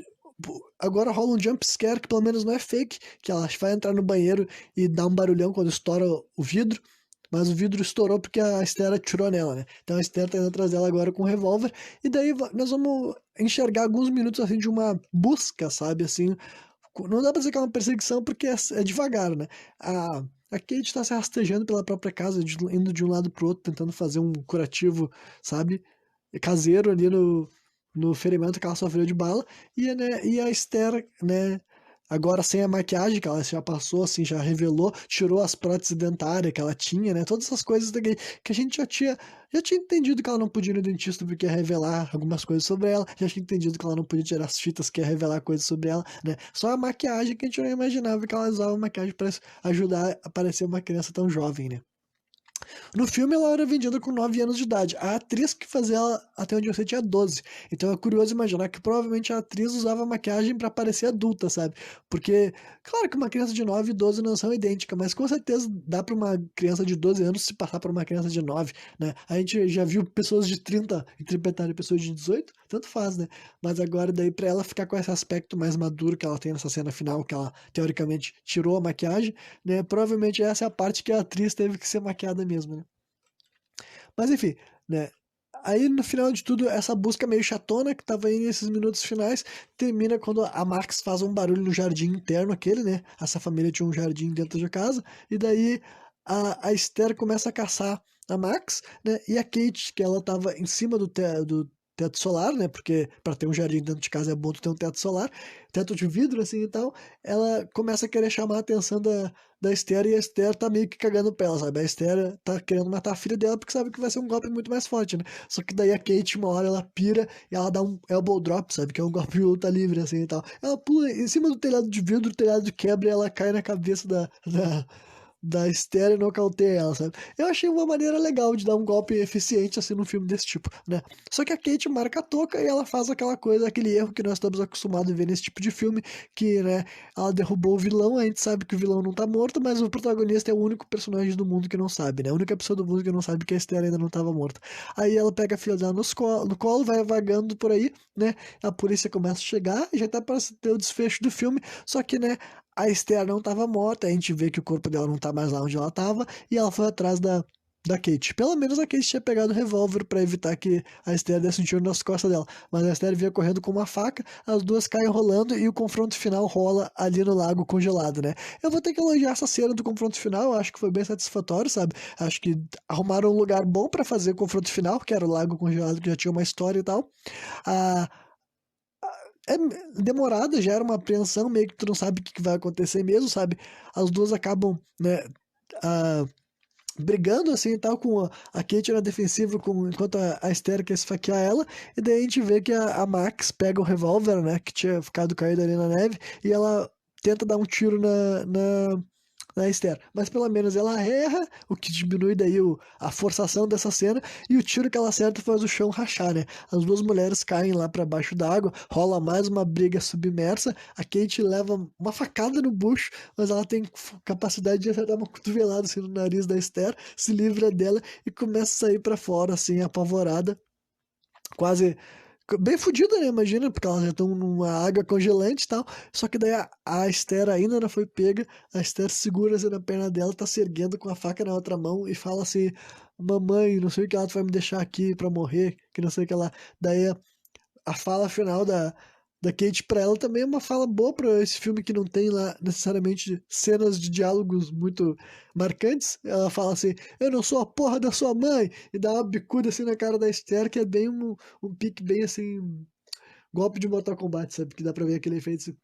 Agora rola um jump scare que pelo menos não é fake, que ela vai entrar no banheiro e dá um barulhão quando estoura o vidro. Mas o vidro estourou porque a Esther atirou nela, né? Então a Esther tá indo atrás dela agora com um revólver. E daí nós vamos enxergar alguns minutos assim de uma busca, sabe? Assim, não dá pra dizer que é uma perseguição porque é devagar, né? A Kate tá se rastejando pela própria casa, indo de um lado pro outro, tentando fazer um curativo, sabe? Caseiro ali no ferimento que ela sofreu de bala. Né, e a Esther, né? Agora sem a maquiagem, que ela já passou, assim, já revelou, tirou as próteses dentárias que ela tinha, né? Todas essas coisas que a gente já tinha entendido que ela não podia ir no dentista porque ia revelar algumas coisas sobre ela, já tinha entendido que ela não podia tirar as fitas que ia revelar coisas sobre ela, né? Só a maquiagem que a gente não imaginava que ela usava maquiagem para ajudar a parecer uma criança tão jovem, né? No filme ela era vendida com 9 anos de idade. A atriz que fazia ela, até onde eu sei, tinha 12. Então é curioso imaginar que provavelmente a atriz usava maquiagem para parecer adulta, sabe? Porque, claro que uma criança de 9 e 12 não são idênticas, mas com certeza dá para uma criança de 12 anos se passar por uma criança de 9, né? A gente já viu pessoas de 30 interpretarem pessoas de 18, tanto faz, né? Mas agora daí para ela ficar com esse aspecto mais maduro que ela tem nessa cena final, que ela teoricamente tirou a maquiagem, né? Provavelmente essa é a parte que a atriz teve que ser maquiada mesmo, né? Mas enfim, né? Aí no final de tudo, essa busca meio chatona que tava aí nesses minutos finais, termina quando a Max faz um barulho no jardim interno aquele, né? Essa família tinha um jardim dentro de casa, e daí a Esther começa a caçar a Max, né? E a Kate, que ela tava em cima do teto solar, né? Porque para ter um jardim dentro de casa é bom tu ter um teto solar, teto de vidro assim e tal, ela começa a querer chamar a atenção da Esther e a Esther tá meio que cagando pra ela, sabe? A Esther tá querendo matar a filha dela porque sabe que vai ser um golpe muito mais forte, né? Só que daí a Kate, uma hora, ela pira e ela dá um elbow drop, sabe? Que é um golpe luta livre, assim e tal. Ela pula em cima do telhado de vidro, o telhado quebra e ela cai na cabeça da Esther e nocauteia ela, sabe? Eu achei uma maneira legal de dar um golpe eficiente assim num filme desse tipo, né? Só que a Kate marca a toca e ela faz aquela coisa, aquele erro que nós estamos acostumados a ver nesse tipo de filme, que, né, ela derrubou o vilão, a gente sabe que o vilão não tá morto, mas o protagonista é o único personagem do mundo que não sabe, né? A única pessoa do mundo que não sabe que a Esther ainda não tava morta. Aí ela pega a filha dela no colo, vai vagando por aí, né? A polícia começa a chegar e já tá para ter o desfecho do filme, só que, né, a Esther não estava morta, a gente vê que o corpo dela não tá mais lá onde ela estava, e ela foi atrás da Kate. Pelo menos a Kate tinha pegado o revólver para evitar que a Esther desse um tiro nas costas dela. Mas a Esther vinha correndo com uma faca, as duas caem rolando e o confronto final rola ali no lago congelado, né? Eu vou ter que elogiar essa cena do confronto final, eu acho que foi bem satisfatório, sabe? Acho que arrumaram um lugar bom para fazer o confronto final, que era o lago congelado, que já tinha uma história e tal. A, é demorada, já era uma apreensão, meio que tu não sabe o que vai acontecer mesmo, sabe? As duas acabam, né, ah, brigando assim e tal, com a Kate na defensiva, enquanto a Esther quer esfaquear ela, e daí a gente vê que a Max pega o revólver, né, que tinha ficado caído ali na neve, e ela tenta dar um tiro da Esther. Mas pelo menos ela erra, o que diminui daí a forçação dessa cena, e o tiro que ela acerta faz o chão rachar, né? As duas mulheres caem lá para baixo d'água, rola mais uma briga submersa, a Kate leva uma facada no bucho, mas ela tem capacidade de acertar uma cotovelada assim, no nariz da Esther, se livra dela e começa a sair para fora, assim, apavorada, quase bem fodida, né? Imagina, porque elas já estão numa água congelante e tal. Só que daí a Esther ainda não foi pega. A Esther segura assim na perna dela, tá se erguendo com a faca na outra mão e fala assim: Mamãe, não sei o que ela tu vai me deixar aqui pra morrer, que não sei o que lá. Daí a fala final da Kate pra ela também é uma fala boa pra esse filme que não tem lá necessariamente cenas de diálogos muito marcantes. Ela fala assim: Eu não sou a porra da sua mãe! E dá uma bicuda assim na cara da Esther, que é bem um pique bem assim, golpe de Mortal Kombat, sabe? Que dá pra ver aquele efeito assim.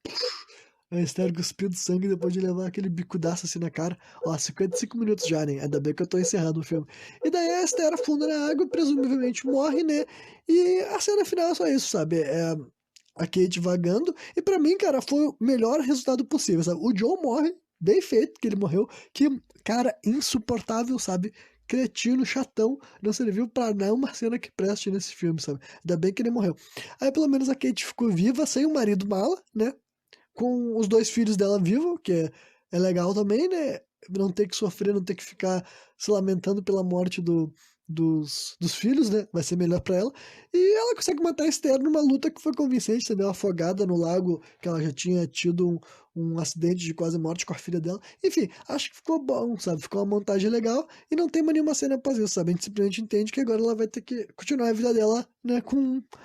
A Esther cuspindo sangue depois de levar aquele bicudaço assim na cara. Ó, 55 minutos já, né? Ainda bem que eu tô encerrando o filme. E daí a Esther afunda na água, presumivelmente morre, né? E a cena final é só isso, sabe? É a Kate vagando. E pra mim, cara, foi o melhor resultado possível, sabe? O Joe morre, bem feito que ele morreu. Que, cara, insuportável, sabe? Cretino, chatão, não serviu pra nenhuma cena que preste nesse filme, sabe? Ainda bem que ele morreu. Aí pelo menos a Kate ficou viva, sem o marido mala, né? Com os dois filhos dela vivos, que é legal também, né? Não ter que sofrer, não ter que ficar se lamentando pela morte dos filhos, né? Vai ser melhor pra ela. E ela consegue matar a Esther numa luta que foi convincente, entendeu? Afogada no lago, que ela já tinha tido um acidente de quase morte com a filha dela. Enfim, acho que ficou bom, sabe? Ficou uma montagem legal e não tem mais nenhuma cena pra fazer, sabe? A gente simplesmente entende que agora ela vai ter que continuar a vida dela, né?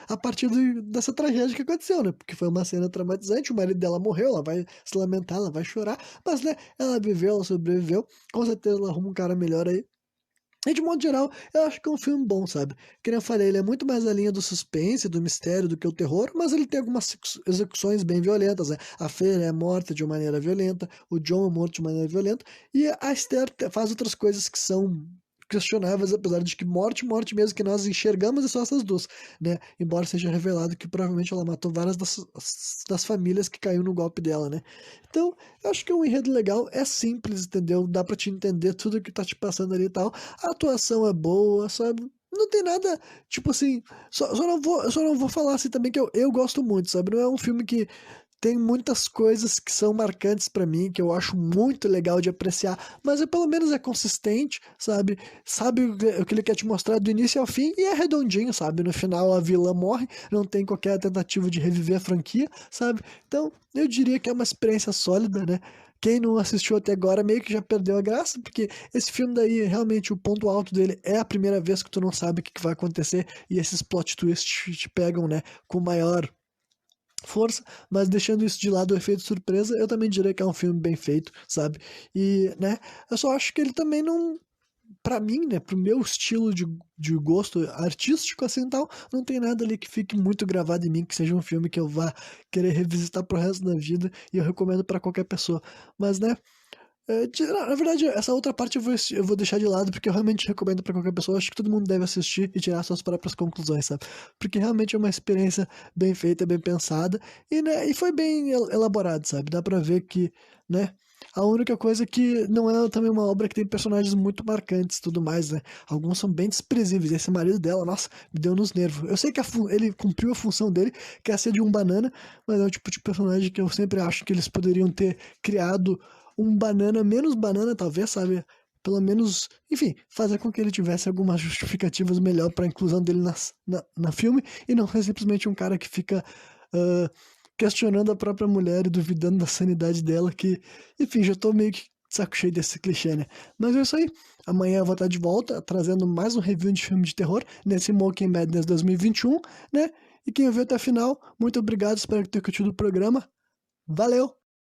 A partir dessa tragédia que aconteceu, né? Porque foi uma cena traumatizante, o marido dela morreu, ela vai se lamentar, ela vai chorar, mas, né? Ela viveu, ela sobreviveu, com certeza ela arruma um cara melhor aí. E de modo geral, eu acho que é um filme bom, sabe? Que nem eu falei, ele é muito mais a linha do suspense, do mistério, do que o terror, mas ele tem algumas execuções bem violentas, né? A Feira é morta de uma maneira violenta, o John é morto de maneira violenta, e a Esther faz outras coisas que são questionáveis, apesar de que morte mesmo que nós enxergamos é só essas duas, né? Embora seja revelado que provavelmente ela matou várias das famílias que caiu no golpe dela, né? Então, eu acho que é um enredo legal, é simples, entendeu? Dá pra te entender tudo que tá te passando ali e tal. A atuação é boa, sabe? Não tem nada, tipo assim, só não vou falar assim também que eu gosto muito, sabe? Não é um filme que tem muitas coisas que são marcantes pra mim, que eu acho muito legal de apreciar, mas pelo menos é consistente, sabe? Sabe o que ele quer te mostrar do início ao fim e é redondinho, sabe? No final a vilã morre, não tem qualquer tentativa de reviver a franquia, sabe? Então, eu diria que é uma experiência sólida, né? Quem não assistiu até agora meio que já perdeu a graça, porque esse filme daí, realmente, o ponto alto dele é a primeira vez que tu não sabe o que vai acontecer e esses plot twists te pegam, né, com maior força, mas deixando isso de lado o efeito surpresa, eu também diria que é um filme bem feito, sabe? E, né, eu só acho que ele também não, pra mim, né, pro meu estilo de gosto artístico, assim, tal, não tem nada ali que fique muito gravado em mim, que seja um filme que eu vá querer revisitar pro resto da vida, e eu recomendo pra qualquer pessoa. Mas, né, na verdade, essa outra parte eu vou deixar de lado, porque eu realmente recomendo pra qualquer pessoa. Acho que todo mundo deve assistir e tirar suas próprias conclusões, sabe? Porque realmente é uma experiência bem feita, bem pensada, e, né, e foi bem elaborado, sabe? Dá pra ver que, né? A única coisa que não é também uma obra que tem personagens muito marcantes e tudo mais, né? Alguns são bem desprezíveis. Esse marido dela, nossa, me deu nos nervos. Eu sei que ele cumpriu a função dele, que é ser de um banana, mas é o tipo de personagem que eu sempre acho que eles poderiam ter criado um banana, menos banana, talvez, sabe? Pelo menos, enfim, fazer com que ele tivesse algumas justificativas melhor para a inclusão dele na filme e não ser simplesmente um cara que fica questionando a própria mulher e duvidando da sanidade dela, que, enfim, já tô meio que de saco cheio desse clichê, né? Mas é isso aí. Amanhã eu vou estar de volta trazendo mais um review de filme de terror nesse Smoking Madness 2021, né? E quem ouviu até o final, muito obrigado, espero que tenha curtido o programa. Valeu!